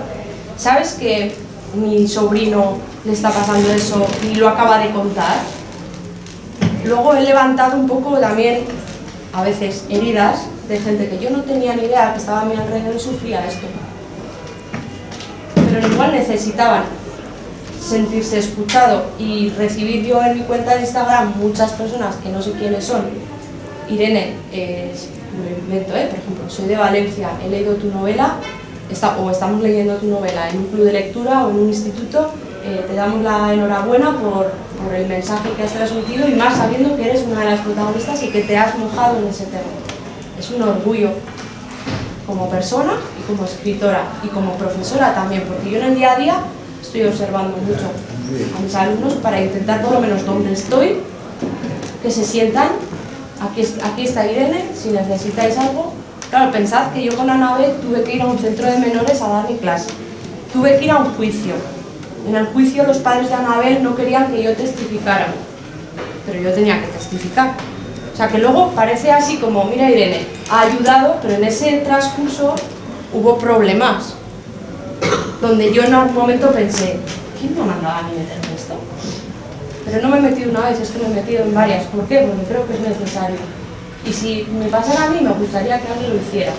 ¿Sabes que mi sobrino le está pasando eso y lo acaba de contar? Luego he levantado un poco también, a veces, heridas de gente que yo no tenía ni idea que estaba a mi alrededor y sufría esto. Pero igual necesitaban sentirse escuchado y recibir yo en mi cuenta de Instagram muchas personas que no sé quiénes son. Irene, me invento, por ejemplo, soy de Valencia, he leído tu novela, o estamos leyendo tu novela en un club de lectura o en un instituto, te damos la enhorabuena por el mensaje que has transmitido y más sabiendo que eres una de las protagonistas y que te has mojado en ese tema. Es un orgullo como persona y como escritora y como profesora también, porque yo en el día a día estoy observando mucho a mis alumnos para intentar por lo menos donde estoy, que se sientan, aquí está Irene, si necesitáis algo. Claro, pensad que yo con Anabel tuve que ir a un centro de menores a dar mi clase, tuve que ir a un juicio. En el juicio los padres de Anabel no querían que yo testificara, pero yo tenía que testificar. O sea que luego parece así como, mira Irene, ha ayudado, pero en ese transcurso hubo problemas, donde yo en algún momento pensé, ¿quién me ha mandado a mí meterme en esto? Pero no me he metido una vez, es que me he metido en varias. ¿Por qué? Porque creo que es necesario. Y si me pasara a mí, me gustaría que alguien lo hiciera.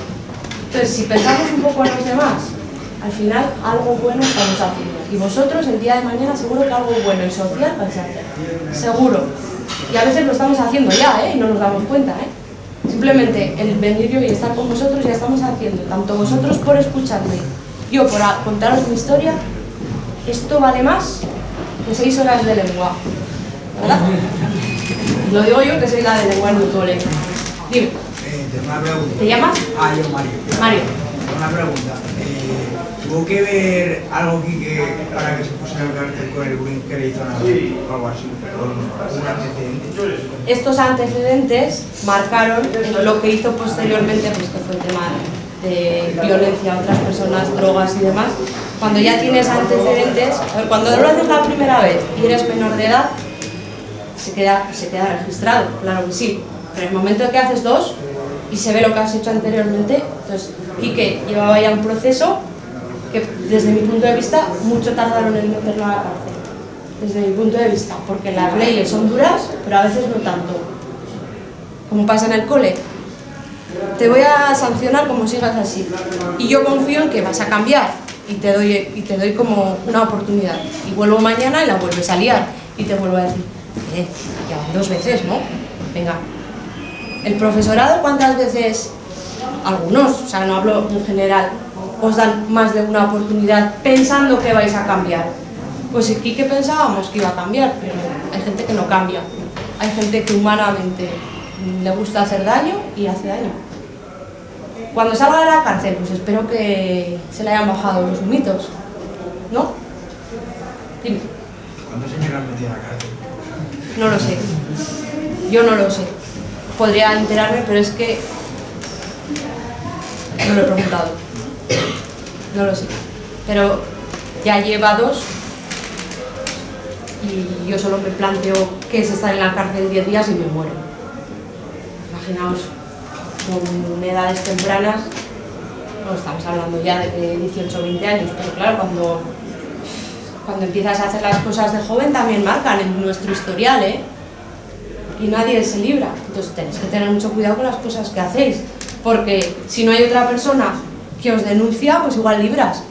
Entonces, si pensamos un poco en los demás, al final algo bueno estamos haciendo. Y vosotros el día de mañana seguro que algo bueno y social vais a hacer. Seguro. Y a veces lo estamos haciendo ya, y no nos damos cuenta, Simplemente el venir yo y estar con vosotros ya estamos haciendo. Tanto vosotros por escucharme, yo por contaros mi historia, esto vale más que 6 horas de lengua. ¿Verdad? Lo digo yo que soy la de lengua en un cole. Dime. Tengo una pregunta. ¿Te llamas? Yo Mario. Mario. Tengo una pregunta. ¿Tuvo que ver algo aquí para que se pusiera en cárcel con el bullying que le hizo a Anabel o algo así? ¿Un antecedente? Estos antecedentes marcaron lo que hizo posteriormente, pues que fue el tema de violencia a otras personas, drogas y demás, Cuando ya tienes antecedentes, a ver, cuando lo haces la primera vez y eres menor de edad, se queda registrado, claro que sí. Pero en el momento en que haces dos y se ve lo que has hecho anteriormente, entonces Quique llevaba ya un proceso que desde mi punto de vista mucho tardaron en meterlo a la cárcel. Desde mi punto de vista, porque las leyes son duras, pero a veces no tanto. Como pasa en el cole. Te voy a sancionar como sigas así. Y yo confío en que vas a cambiar y te doy como una oportunidad. Y vuelvo mañana y la vuelves a liar y te vuelvo a decir, ya van 2 veces, ¿no? Venga. ¿El profesorado cuántas veces? Algunos, o sea, no hablo en general, os dan más de una oportunidad pensando que vais a cambiar. Pues aquí que pensábamos que iba a cambiar, pero hay gente que no cambia. Hay gente que humanamente le gusta hacer daño y hace daño. Cuando salga de la cárcel, pues espero que se le hayan bajado los mitos, ¿no? Dime. ¿Cuántos años han metido en la cárcel? No lo sé. Yo no lo sé. Podría enterarme, pero es que no lo he preguntado. No lo sé. Pero ya lleva 2 y yo solo me planteo qué es estar en la cárcel 10 días y me muero. Imaginaos, con edades tempranas, no estamos hablando ya de 18 o 20 años, pero claro, cuando empiezas a hacer las cosas de joven también marcan en nuestro historial, ¿eh? Y nadie se libra. Entonces tenéis que tener mucho cuidado con las cosas que hacéis, porque si no hay otra persona que os denuncia, pues igual libras.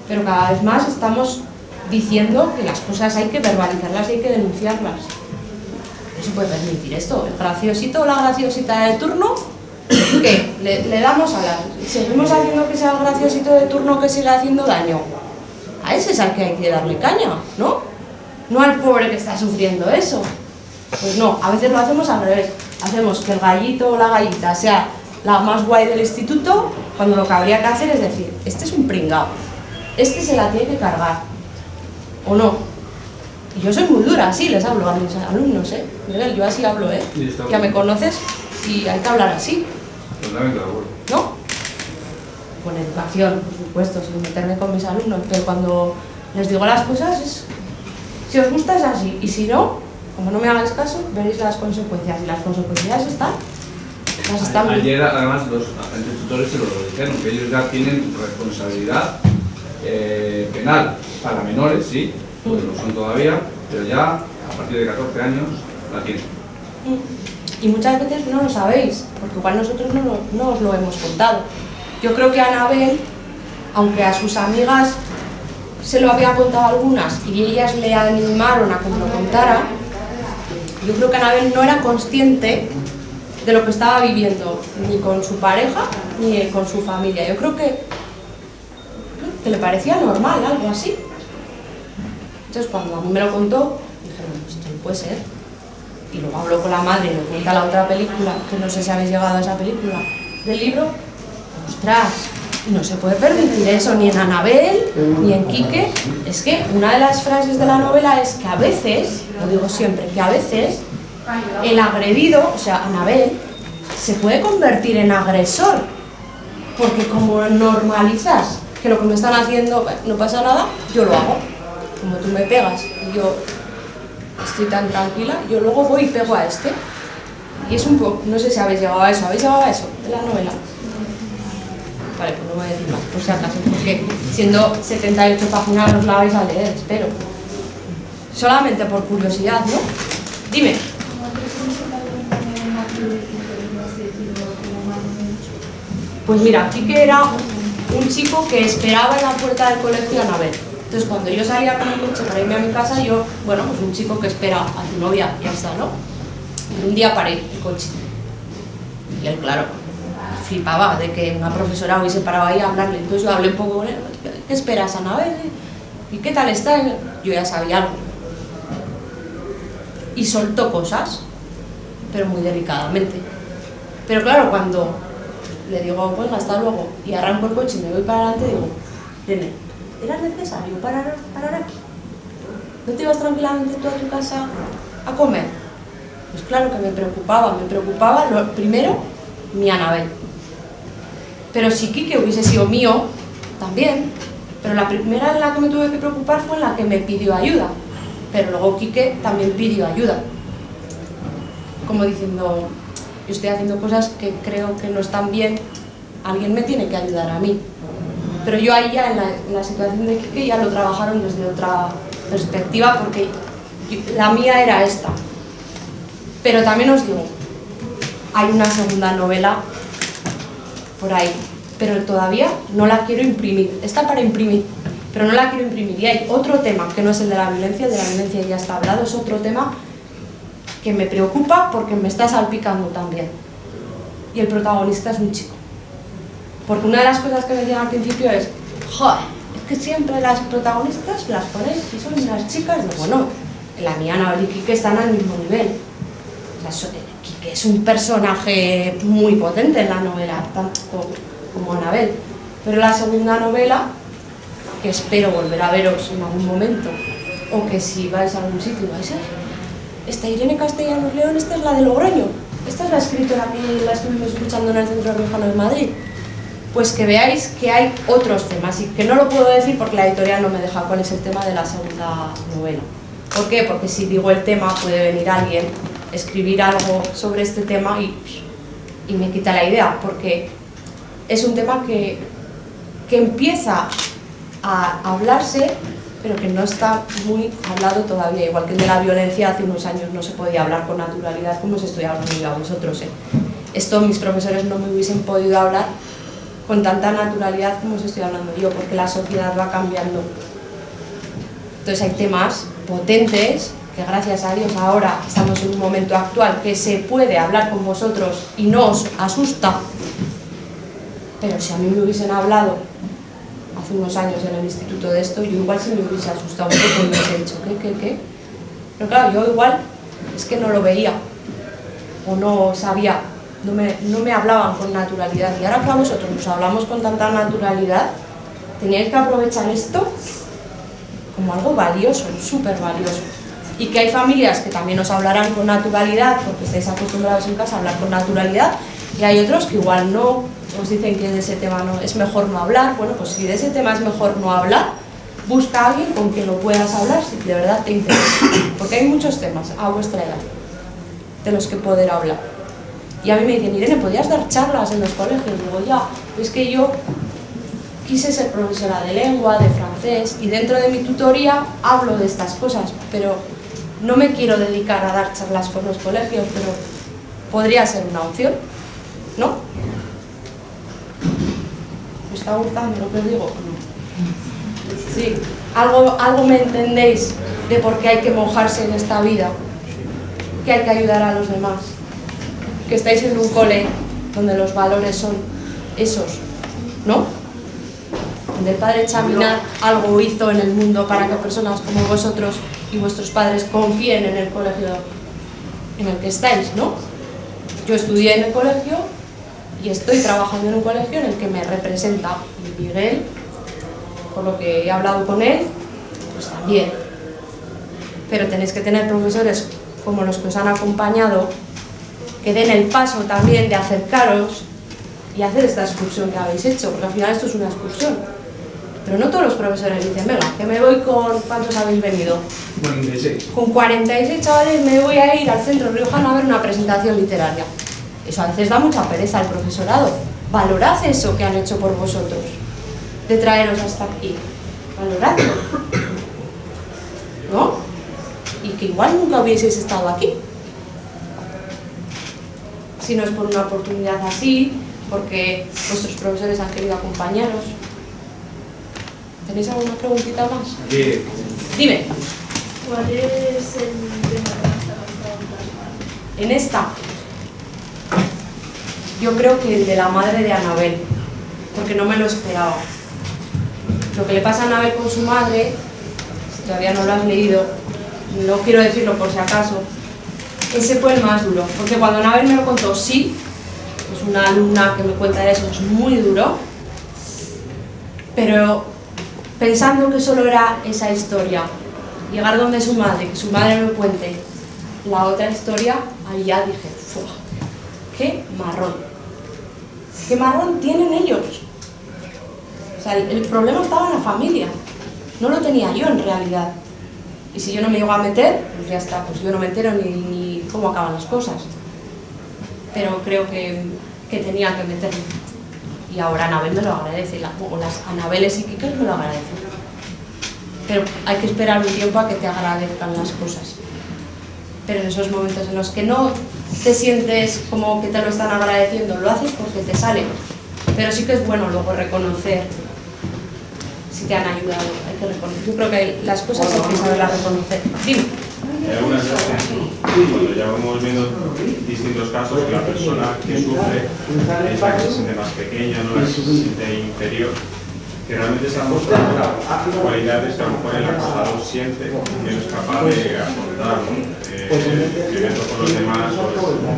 Pero cada vez más estamos diciendo que las cosas hay que verbalizarlas y hay que denunciarlas. No se puede permitir esto. El graciosito o la graciosita de turno, ¿qué? Le damos a la... Seguimos haciendo que sea el graciosito de turno que siga haciendo daño. A ese es al que hay que darle caña, ¿no? No al pobre que está sufriendo eso. Pues no, a veces lo hacemos al revés. Hacemos que el gallito o la gallita sea la más guay del instituto, cuando lo que habría que hacer es decir, este es un pringao, este se la tiene que cargar, o no. Y yo soy muy dura, así les hablo a mis alumnos, ¿eh? Miguel, yo así hablo, ¿eh? Ya me conoces y hay que hablar así. Totalmente de acuerdo. ¿No? Con educación, por supuesto, sin meterme con mis alumnos, pero cuando les digo las cosas es, si os gusta es así, y si no, como no me hagáis caso, veréis las consecuencias, y las consecuencias están. Ayer además los agentes tutores se lo dijeron, que ellos ya tienen responsabilidad penal para menores, sí, porque no son todavía, pero ya a partir de 14 años la tienen. Y muchas veces no lo sabéis, porque igual nosotros no os lo hemos contado. Yo creo que Anabel, aunque a sus amigas se lo había contado algunas y ellas le animaron a que me lo contara, yo creo que Anabel no era consciente de lo que estaba viviendo, ni con su pareja, ni con su familia. Yo creo que le parecía normal, algo así. Entonces cuando a mí me lo contó, dije, no, esto no puede ser. Y luego habló con la madre y me cuenta la otra película, que no sé si habéis llegado a esa película, del libro. ¡Ostras! No se puede permitir eso ni en Anabel, ni en Quique. Es que una de las frases de la novela es que a veces, lo digo siempre, que a veces el agredido, o sea, Anabel, se puede convertir en agresor. Porque como normalizas que lo que me están haciendo no pasa nada, yo lo hago. Como tú me pegas y yo estoy tan tranquila, yo luego voy y pego a este. Y es un poco, no sé si habéis llegado a eso, ¿habéis llegado a eso de la novela? Vale, pues no voy a decir más, por si acaso, porque siendo 78 páginas os la vais a leer, espero. Solamente por curiosidad, ¿no? Dime. Pues mira, Quique era un chico que esperaba en la puerta del colegio a Anabel. Entonces cuando yo salía con el coche para irme a mi casa, yo, bueno, pues un chico que espera a tu novia, ya está, ¿no? Y un día paré el coche. Y él, claro, flipaba de que una profesora hubiese parado ahí a hablarle. Entonces yo hablé un poco con él, ¿qué esperas, Anabel? ¿Y qué tal está? Yo ya sabía algo. Y soltó cosas, pero muy delicadamente. Pero claro, cuando le digo, pues hasta luego, y arranco el coche y me voy para adelante, digo, Irene, ¿era necesario parar aquí? ¿No te ibas tranquilamente tú a tu casa a comer? Pues claro que me preocupaba lo primero, mi Anabel. Pero si Quique hubiese sido mío, también, Pero la primera en la que me tuve que preocupar fue en la que me pidió ayuda, pero luego Quique también pidió ayuda, como diciendo, yo estoy haciendo cosas que creo que no están bien, alguien me tiene que ayudar a mí. Pero yo ahí ya en la situación de Quique ya lo trabajaron desde otra perspectiva, porque la mía era esta. Pero también os digo, hay una segunda novela por ahí, pero todavía no la quiero imprimir. Está para imprimir, pero no la quiero imprimir. Y hay otro tema que no es el de la violencia ya está hablado, es otro tema que me preocupa porque me está salpicando también. Y el protagonista es un chico. Porque una de las cosas que me decían al principio es, joder, es que siempre las protagonistas las ponéis y son unas chicas. Y bueno, la mía, Anabel y Quique están al mismo nivel. O sea, Quique es un personaje muy potente en la novela, tanto como Anabel. Pero la segunda novela, que espero volver a veros en algún momento, o que si vais a algún sitio vais a ver, esta Irene Castellanos León, esta es la de Logroño, esta es la escritora que la estuvimos escuchando en el Centro Riojano de Madrid. Pues que veáis que hay otros temas, y que no lo puedo decir porque la editorial no me deja cuál es el tema de la segunda novela. ¿Por qué? Porque si digo el tema puede venir alguien, escribir algo sobre este tema y me quita la idea, porque es un tema que empieza a hablarse, pero que no está muy hablado todavía, igual que el de la violencia hace unos años no se podía hablar con naturalidad como os estoy hablando yo a vosotros. Esto mis profesores no me hubiesen podido hablar con tanta naturalidad como os estoy hablando yo, porque la sociedad va cambiando. Entonces hay temas potentes que gracias a Dios ahora estamos en un momento actual que se puede hablar con vosotros y no os asusta, pero si a mí me hubiesen hablado hace unos años en el instituto de esto, yo igual sí me hubiese asustado un poco y me hubiese dicho, ¿qué? Pero claro, yo igual es que no lo veía o no sabía, no me hablaban con naturalidad, y ahora que a vosotros nos hablamos con tanta naturalidad, teníais que aprovechar esto como algo valioso, súper valioso. Y que hay familias que también os hablarán con naturalidad porque estáis acostumbrados en casa a hablar con naturalidad, y hay otros que igual no, os dicen que de ese tema no, es mejor no hablar. Bueno, pues si de ese tema es mejor no hablar, busca a alguien con quien lo puedas hablar si de verdad te interesa, porque hay muchos temas a vuestra edad de los que poder hablar. Y a mí me dicen, Irene, ¿podrías dar charlas en los colegios? Digo, ya, es que yo quise ser profesora de lengua, de francés, y dentro de mi tutoría hablo de estas cosas, pero no me quiero dedicar a dar charlas por los colegios, pero podría ser una opción, ¿no? ¿Me está gustando lo que os digo? Sí, algo me entendéis de por qué hay que mojarse en esta vida, que hay que ayudar a los demás, que estáis en un cole donde los valores son esos, ¿no? Donde el padre Chaminar algo hizo en el mundo para que personas como vosotros y vuestros padres confíen en el colegio en el que estáis, ¿no? Yo estudié en el colegio y estoy trabajando en un colegio en el que me representa, y Miguel, por lo que he hablado con él, pues también. Pero tenéis que tener profesores como los que os han acompañado, que den el paso también de acercaros y hacer esta excursión que habéis hecho, porque al final esto es una excursión. Pero no todos los profesores dicen, venga, que me voy con... ¿Cuántos habéis venido? 46. Con 46 chavales me voy a ir al Centro Riojano a ver una presentación literaria. Eso a veces da mucha pereza al profesorado. Valorad eso que han hecho por vosotros, de traeros hasta aquí. Valoradlo, ¿no? Y que igual nunca hubieseis estado aquí si no es por una oportunidad así, porque vuestros profesores han querido acompañaros. ¿Tenéis alguna preguntita más? Sí. Dime. ¿Cuál es el tema que más te ha gustado plasmar? En esta, yo creo que el de la madre de Anabel, porque no me lo esperaba. Lo que le pasa a Anabel con su madre, si todavía no lo has leído, no quiero decirlo por si acaso, ese fue el más duro, porque cuando Anabel me lo contó, sí, es una alumna que me cuenta eso, es muy duro, pero pensando que solo era esa historia, llegar donde su madre, que su madre me cuente la otra historia, ahí ya dije, ¡fua! ¡Qué marrón! ¿Qué marrón tienen ellos? O sea, el problema estaba en la familia, no lo tenía yo en realidad. Y si yo no me llego a meter, pues ya está, pues yo no me entero ni cómo acaban las cosas. Pero creo que tenía que meterme. Y ahora Anabel me lo agradece, o las Anabeles y Quiques me lo agradecen. Pero hay que esperar un tiempo a que te agradezcan las cosas. Pero en esos momentos en los que no te sientes como que te lo están agradeciendo, lo haces porque te sale. Pero sí que es bueno luego reconocer si te han ayudado. Hay que reconocer. Yo creo que las cosas hay que saberlas reconocer. Dime. Hay algunas veces, cuando ya vamos viendo distintos casos, que la persona que sufre es la que se siente más pequeña, ¿no? La que se siente inferior, que realmente se mostrando cualidades que a lo mejor el acosador siente que no es capaz de afrontar, ¿no? Viviendo con los demás,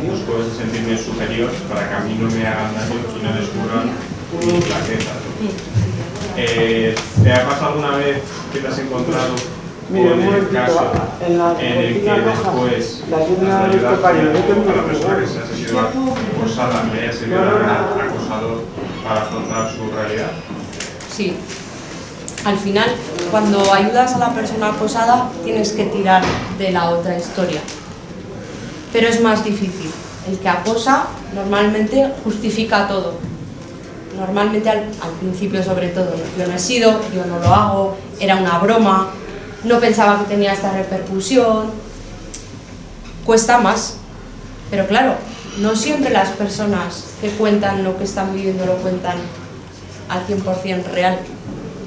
busco sentirme superior para que a mí no me hagan daño y no descubran mi flaqueza, ¿no? ¿Te ha pasado alguna vez que te has encontrado con el caso en el que después de ayudar a la persona que se ha sentido acosada le haya servido al acosador para afrontar su realidad? Sí. Al final, cuando ayudas a la persona acosada, tienes que tirar de la otra historia. Pero es más difícil. El que acosa normalmente justifica todo. Normalmente al principio sobre todo, yo no he sido, yo no lo hago, era una broma, no pensaba que tenía esta repercusión. Cuesta más. Pero claro, no siempre las personas que cuentan lo que están viviendo lo cuentan al 100% real.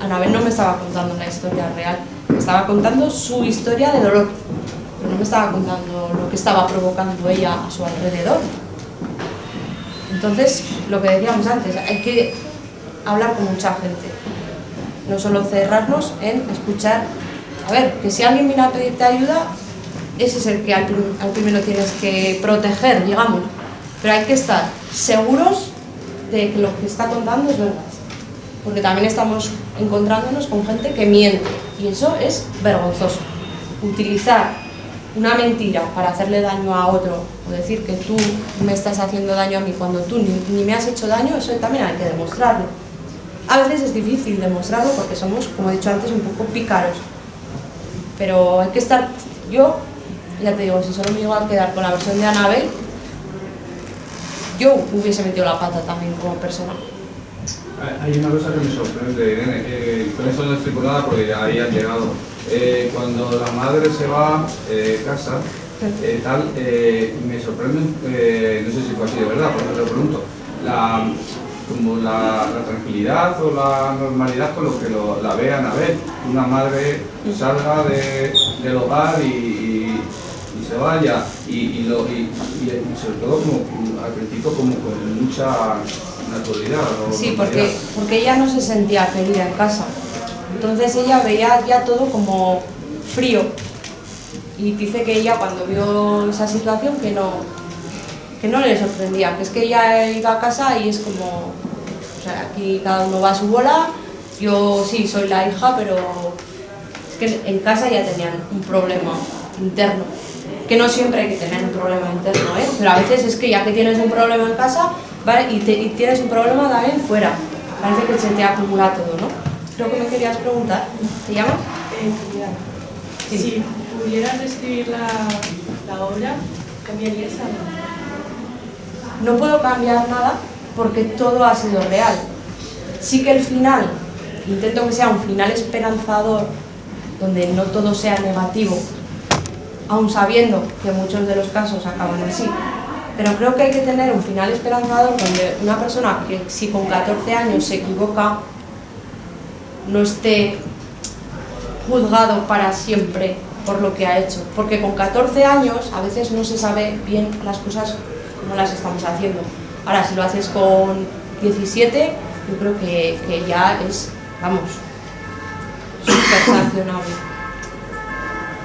Anabel no me estaba contando una historia real, me estaba contando su historia de dolor, pero no me estaba contando lo que estaba provocando ella a su alrededor. Entonces, lo que decíamos antes, hay que hablar con mucha gente, no solo cerrarnos en escuchar. A ver, que si alguien viene a pedirte ayuda, ese es el que al primero tienes que proteger, digamos, pero hay que estar seguros de que lo que está contando es verdad. Porque también estamos encontrándonos con gente que miente y eso es vergonzoso. Utilizar una mentira para hacerle daño a otro o decir que tú me estás haciendo daño a mí cuando tú ni me has hecho daño, eso también hay que demostrarlo. A veces es difícil demostrarlo porque somos, como he dicho antes, un poco pícaros. Pero hay que estar... Yo, ya te digo, si solo me llego a quedar con la versión de Anabel, yo hubiese metido la pata también como persona. Hay una cosa que me sorprende, Irene, con eso no estoy por nada porque ahí han llegado. Cuando la madre se va de casa, me sorprende, no sé si fue así de verdad, por eso te lo pregunto, la tranquilidad o la normalidad con lo que la ve Anabel. Una madre salga del hogar y se vaya, y sobre todo como, al principio como con mucha naturalidad. Sí, porque ella no se sentía querida en casa. Entonces ella veía ya todo como frío. Y dice que ella cuando vio esa situación que no le sorprendía, que es que ella iba a casa y es como, o sea, aquí cada uno va a su bola, yo sí soy la hija, pero es que en casa ya tenían un problema interno. Que no siempre hay que tener un problema interno, ¿eh? Pero a veces es que ya que tienes un problema en casa, ¿vale? y tienes un problema también fuera. Parece que se te acumula todo, ¿no? Creo que me querías preguntar. ¿Te llamas? Sí. Si pudieras describir la obra, ¿cambiarías algo? No puedo cambiar nada porque todo ha sido real. Sí que el final, intento que sea un final esperanzador, donde no todo sea negativo, aun sabiendo que muchos de los casos acaban así. Pero creo que hay que tener un final esperanzador donde una persona que si con 14 años se equivoca, no esté juzgado para siempre por lo que ha hecho. Porque con 14 años a veces no se sabe bien las cosas como las estamos haciendo. Ahora, si lo haces con 17, yo creo que ya es, vamos, súper sancionable.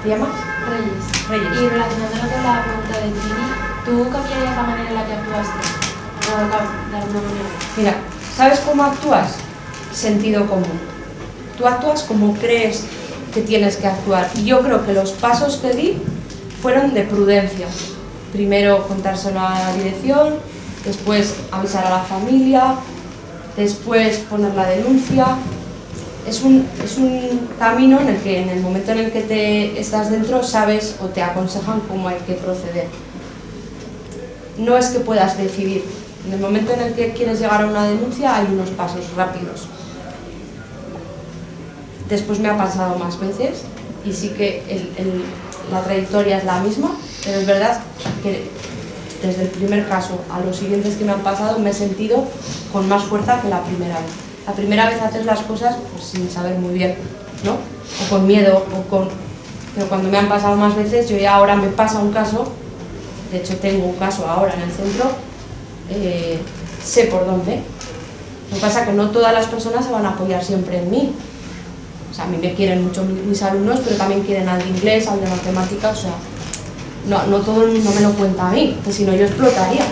¿Te llamas? Reyes. Y relacionándolo con la pregunta de Trini, ¿tú cambiarías la manera en la que actuaste? ¿O de alguna manera? Mira, ¿sabes cómo actúas? Sentido común. Tú actúas como crees que tienes que actuar. Y yo creo que los pasos que di fueron de prudencia. Primero contárselo a la dirección, después avisar a la familia, después poner la denuncia. Es un camino en el que en el momento en el que te estás dentro sabes o te aconsejan cómo hay que proceder. No es que puedas decidir. En el momento en el que quieres llegar a una denuncia hay unos pasos rápidos. Después me ha pasado más veces y sí que la trayectoria es la misma, pero es verdad que desde el primer caso a los siguientes que me han pasado me he sentido con más fuerza que la primera vez. La primera vez haces las cosas pues, sin saber muy bien, ¿no? O con miedo, pero cuando me han pasado más veces, yo ya ahora me pasa un caso, de hecho tengo un caso ahora en el centro, sé por dónde. Lo que pasa es que no todas las personas se van a apoyar siempre en mí. O sea, a mí me quieren mucho mis alumnos, pero también quieren al de inglés, al de matemáticas, o sea, no todo el mundo me lo cuenta a mí, que si no yo explotaría.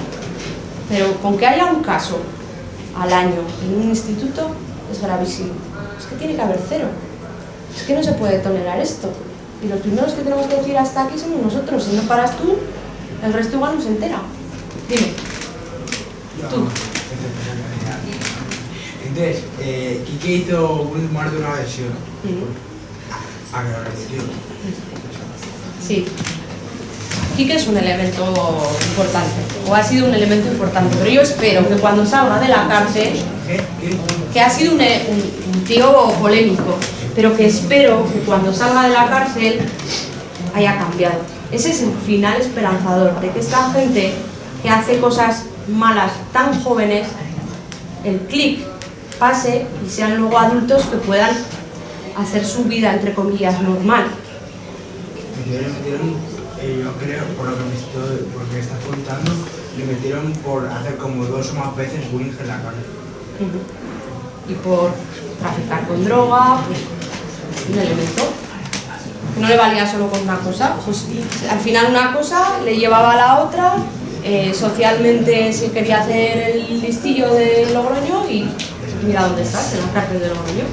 Pero con que haya un caso al año en un instituto es gravísimo. Es que tiene que haber cero. Es que no se puede tolerar esto. Y los primeros que tenemos que decir hasta aquí somos nosotros. Si no paras tú, el resto igual no se entera. Dime. Tú. Entonces, Quique hizo más de una versión. ¿A que lo repitió? Sí. Quique es un elemento importante, o ha sido un elemento importante, pero yo espero que cuando salga de la cárcel, que ha sido un tío polémico, pero que espero que cuando salga de la cárcel haya cambiado. Ese es el final esperanzador, de que esta gente que hace cosas malas tan jóvenes, el clic pase y sean luego adultos que puedan hacer su vida, entre comillas, normal. Yo creo, por lo que me estás contando, le metieron por hacer como 2 o más veces bullying en la cárcel. Y por traficar con droga, pues un elemento. No le valía solo con una cosa, pues al final una cosa le llevaba a la otra, socialmente se quería hacer el listillo de Logroño y mira dónde estás, en la cárcel de Logroño.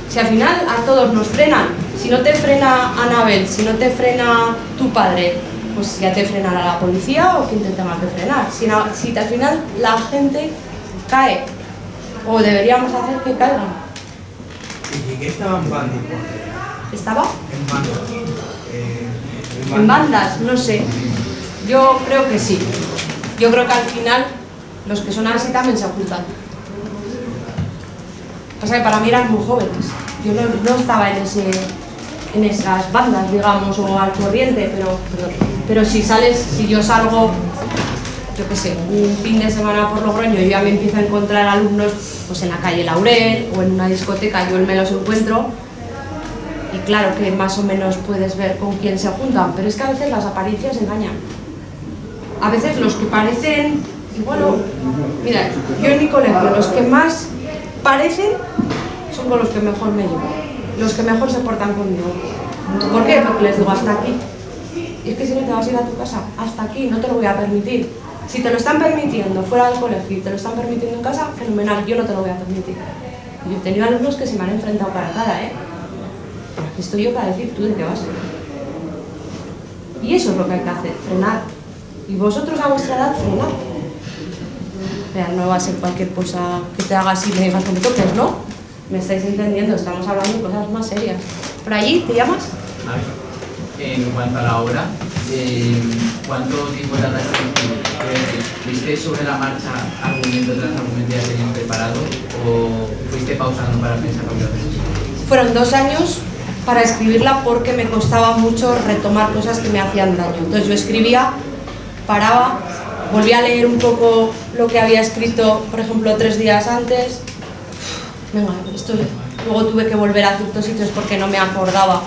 Si al final a todos nos frenan, si no te frena Anabel, si no te frena tu padre, pues ya te frenará la policía o quien te tenga que frenar. Si al final la gente cae, o deberíamos hacer que caigan. ¿Y qué estaba en bandas? ¿Estaba? En bandas. En bandas, no sé. Yo creo que sí. Yo creo que al final los que son así también se ocultan. Pasa que para mí eran muy jóvenes. Yo no estaba en esas bandas, digamos, o al corriente, pero si yo salgo, yo qué sé, un fin de semana por Logroño y ya me empiezo a encontrar alumnos pues en la calle Laurel o en una discoteca, yo me los encuentro y claro que más o menos puedes ver con quién se juntan, pero es que a veces las apariencias engañan. A veces los que parecen, bueno, mira, yo en mi colegio los que más parecen son con los que mejor me llevo, los que mejor se portan conmigo. ¿Por qué? Porque les digo hasta aquí. Y es que si no te vas a ir a tu casa, hasta aquí, no te lo voy a permitir. Si te lo están permitiendo fuera del colegio y te lo están permitiendo en casa, fenomenal, yo no te lo voy a permitir. Y yo he tenido alumnos que se me han enfrentado cara a cara, Pero aquí estoy yo para decir tú de qué vas. Y eso es lo que hay que hacer, frenar. Y vosotros a vuestra edad, frenad. Pero no va a ser cualquier cosa que te haga así y me digas que me toques, ¿no? Me estáis entendiendo, estamos hablando de cosas más serias. ¿Por allí te llamas? A ver, en cuanto a la obra, ¿cuánto tiempo tardaste en escribir? ¿Fuiste sobre la marcha argumento tras argumento ya tenían preparado o fuiste pausando para pensar lo que haces? Fueron 2 años para escribirla porque me costaba mucho retomar cosas que me hacían daño. Entonces yo escribía, paraba, volvía a leer un poco lo que había escrito, por ejemplo, 3 días antes. Venga, luego tuve que volver a ciertos sitios porque no me acordaba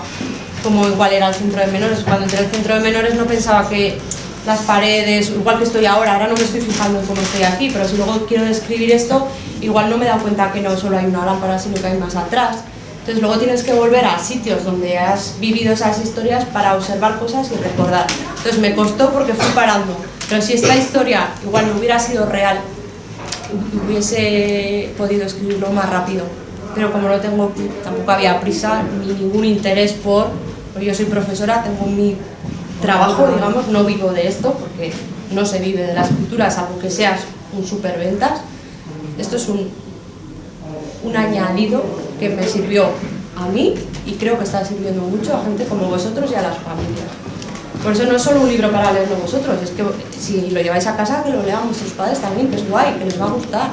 como igual era el centro de menores. Cuando entré al centro de menores no pensaba que las paredes, igual que estoy ahora no me estoy fijando en cómo estoy aquí, pero si luego quiero describir esto, igual no me he dado cuenta que no solo hay una lámpara, sino que hay más atrás. Entonces luego tienes que volver a sitios donde has vivido esas historias para observar cosas y recordar. Entonces me costó porque fui parando, pero si esta historia igual no hubiera sido real, hubiese podido escribirlo más rápido, pero como no tengo, tampoco había prisa ni ningún interés porque yo soy profesora, tengo mi trabajo, digamos, no vivo de esto porque no se vive de la escritura, salvo que seas un superventas. Esto es un añadido que me sirvió a mí y creo que está sirviendo mucho a gente como vosotros y a las familias. Por eso no es solo un libro para leerlo vosotros, es que si lo lleváis a casa, que lo lean vuestros padres también, que es guay, que les va a gustar.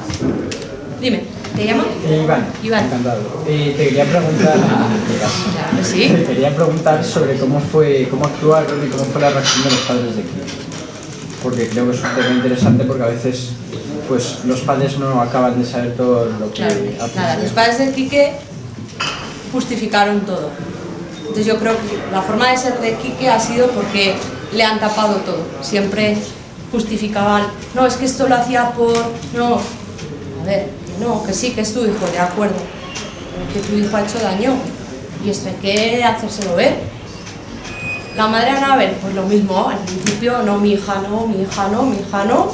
Dime, ¿te llamas? Iván. Encantado. Te quería preguntar... Claro que sí. Te quería preguntar sobre cómo actuaron y cómo fue la reacción de los padres de Kike. Porque creo que es un tema interesante porque a veces pues, los padres no acaban de saber todo lo que hacen. Nada, los padres de Kike justificaron todo. Entonces yo creo que la forma de ser de Kike ha sido porque le han tapado todo. Siempre justificaban, no, es que esto lo hacía por... No, a ver, no, que sí, que es tu hijo, de acuerdo. Pero que tu hijo ha hecho daño. Y esto hay que hacérselo ver. La madre Anabel, pues lo mismo, al principio, no, mi hija no, mi hija no, mi hija no.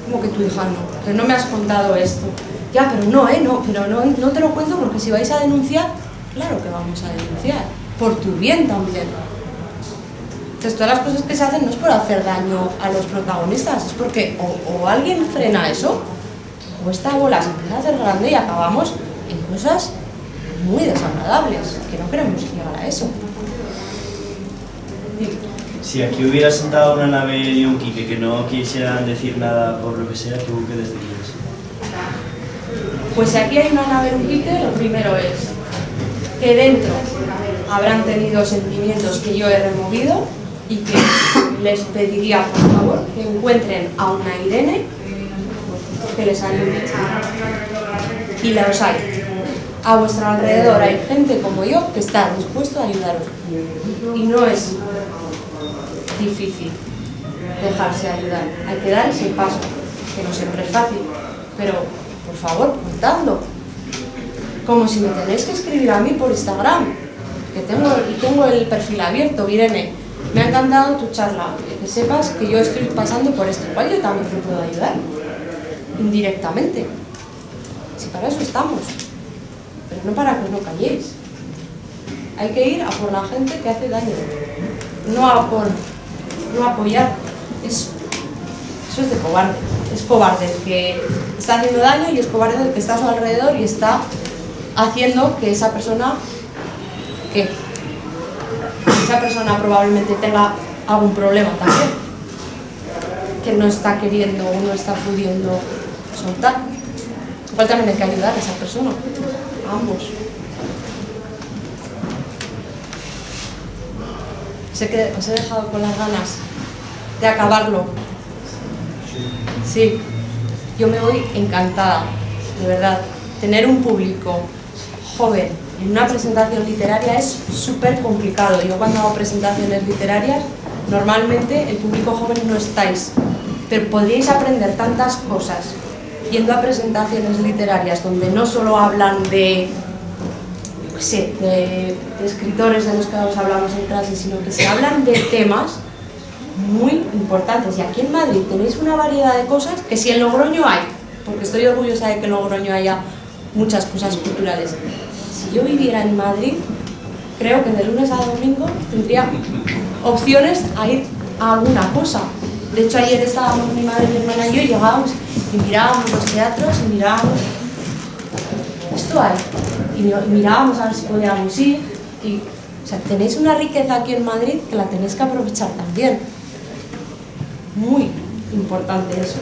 ¿Cómo que tu hija no? Que no me has contado esto. Ya, pero no, pero no te lo cuento porque si vais a denunciar, claro que vamos a denunciar. Por tu bien también. Entonces todas las cosas que se hacen no es por hacer daño a los protagonistas, es porque o alguien frena eso, o esta bola se empieza a hacer grande y acabamos en cosas muy desagradables, que no queremos llegar a eso. Si aquí hubiera sentado una nave y un Kike que no quisieran decir nada por lo que sea, ¿tú qué les dirías? Pues si aquí hay una nave y un Kike, lo primero es que dentro habrán tenido sentimientos que yo he removido y que les pediría por favor que encuentren a una Irene que les ayude. Y los hay. A vuestro alrededor hay gente como yo que está dispuesto a ayudaros. Y no es difícil dejarse ayudar. Hay que dar ese paso, que no siempre es fácil. Pero, por favor, contadlo. Como si me tenéis que escribir a mí por Instagram, que tengo el perfil abierto. Irene, me ha encantado tu charla, que sepas que yo estoy pasando por esto, igual yo también te puedo ayudar, indirectamente, si para eso estamos, pero no para que no calléis. Hay que ir a por la gente que hace daño, no apoyar. Eso es de cobarde, es cobarde el que está haciendo daño y es cobarde el que está a su alrededor y está haciendo que esa persona probablemente tenga algún problema también, que no está queriendo o no está pudiendo soltar. Igual también hay que ayudar a esa persona, a ambos. Sé que os he dejado con las ganas de acabarlo. Sí, yo me voy encantada, de verdad. Tener un público joven en una presentación literaria es súper complicado. Yo cuando hago presentaciones literarias, normalmente el público joven no estáis, pero podríais aprender tantas cosas yendo a presentaciones literarias donde no solo hablan de escritores de los que os hablamos en clase, sino que se hablan de temas muy importantes. Y aquí en Madrid tenéis una variedad de cosas que si en Logroño hay, porque estoy orgullosa de que en Logroño haya muchas cosas culturales. Si yo viviera en Madrid, creo que de lunes a domingo tendría opciones a ir a alguna cosa. De hecho, ayer estábamos mi madre, mi hermana y yo, y llegábamos y mirábamos los teatros y mirábamos... Esto hay. Y mirábamos a ver si podíamos ir. Y, o sea, tenéis una riqueza aquí en Madrid que la tenéis que aprovechar también. Muy importante eso.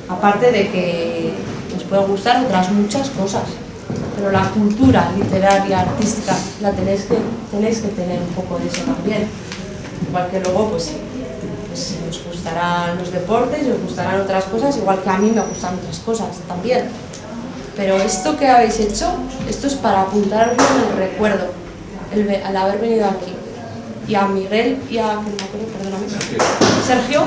Aparte de que os pueden gustar otras muchas cosas. Pero la cultura literaria, artística, la tenéis que tener un poco de eso también. Igual que luego, pues os gustarán los deportes y os gustarán otras cosas, igual que a mí me gustan otras cosas también. Pero esto que habéis hecho, esto es para apuntaros en el recuerdo, al haber venido aquí. Y a Miguel y a Sergio,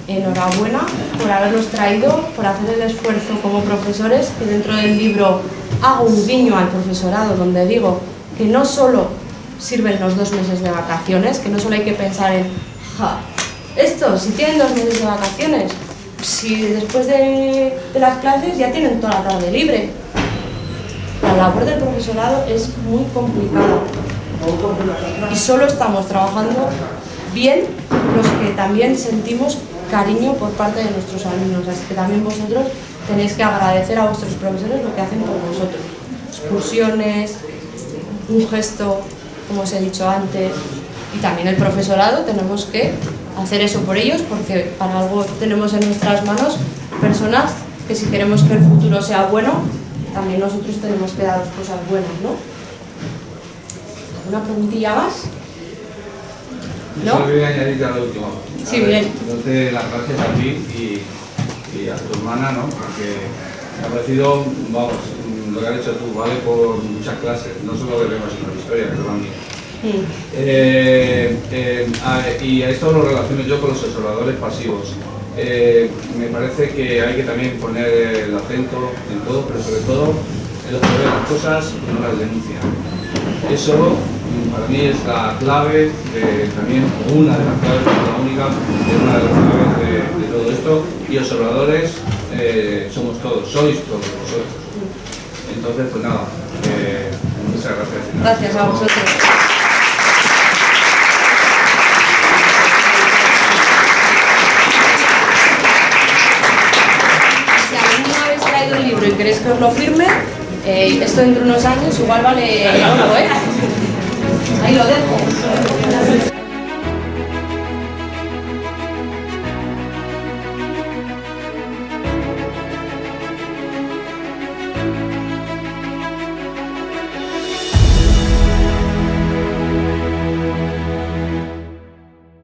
enhorabuena por habernos traído, por hacer el esfuerzo como profesores, que dentro del libro hago un guiño al profesorado donde digo que no solo sirven los 2 meses de vacaciones, que no solo hay que pensar en esto, si tienen 2 meses de vacaciones, si después de las clases ya tienen toda la tarde libre. La labor del profesorado es muy complicada y solo estamos trabajando bien los que también sentimos cariño por parte de nuestros alumnos, así que también vosotros tenéis que agradecer a vuestros profesores lo que hacen por vosotros. Excursiones, un gesto, como os he dicho antes, y también el profesorado, tenemos que hacer eso por ellos, porque para algo tenemos en nuestras manos personas que si queremos que el futuro sea bueno, también nosotros tenemos que daros cosas buenas, ¿no? ¿Una preguntilla más? ¿No? Solo quería añadir ya lo último. Sí, bien. Darte las gracias a ti y a tu hermana, ¿no? Porque me ha parecido, vamos, lo que has hecho tú, vale por muchas clases, no solo de lengua, sino de historia, que es la mía. Y a esto lo relaciono yo con los observadores pasivos. Me parece que hay que también poner el acento en todo, pero sobre todo en los que ven las cosas y no las denuncian. Eso para mí es la clave, también una de las claves, no la única, es una de las claves de todo esto. Y observadores somos todos, sois todos vosotros. Entonces, pues nada, muchas gracias. Gracias a vosotros. El libro y queréis que os lo firme, esto dentro de unos años igual vale oro, ¿eh? Ahí lo dejo.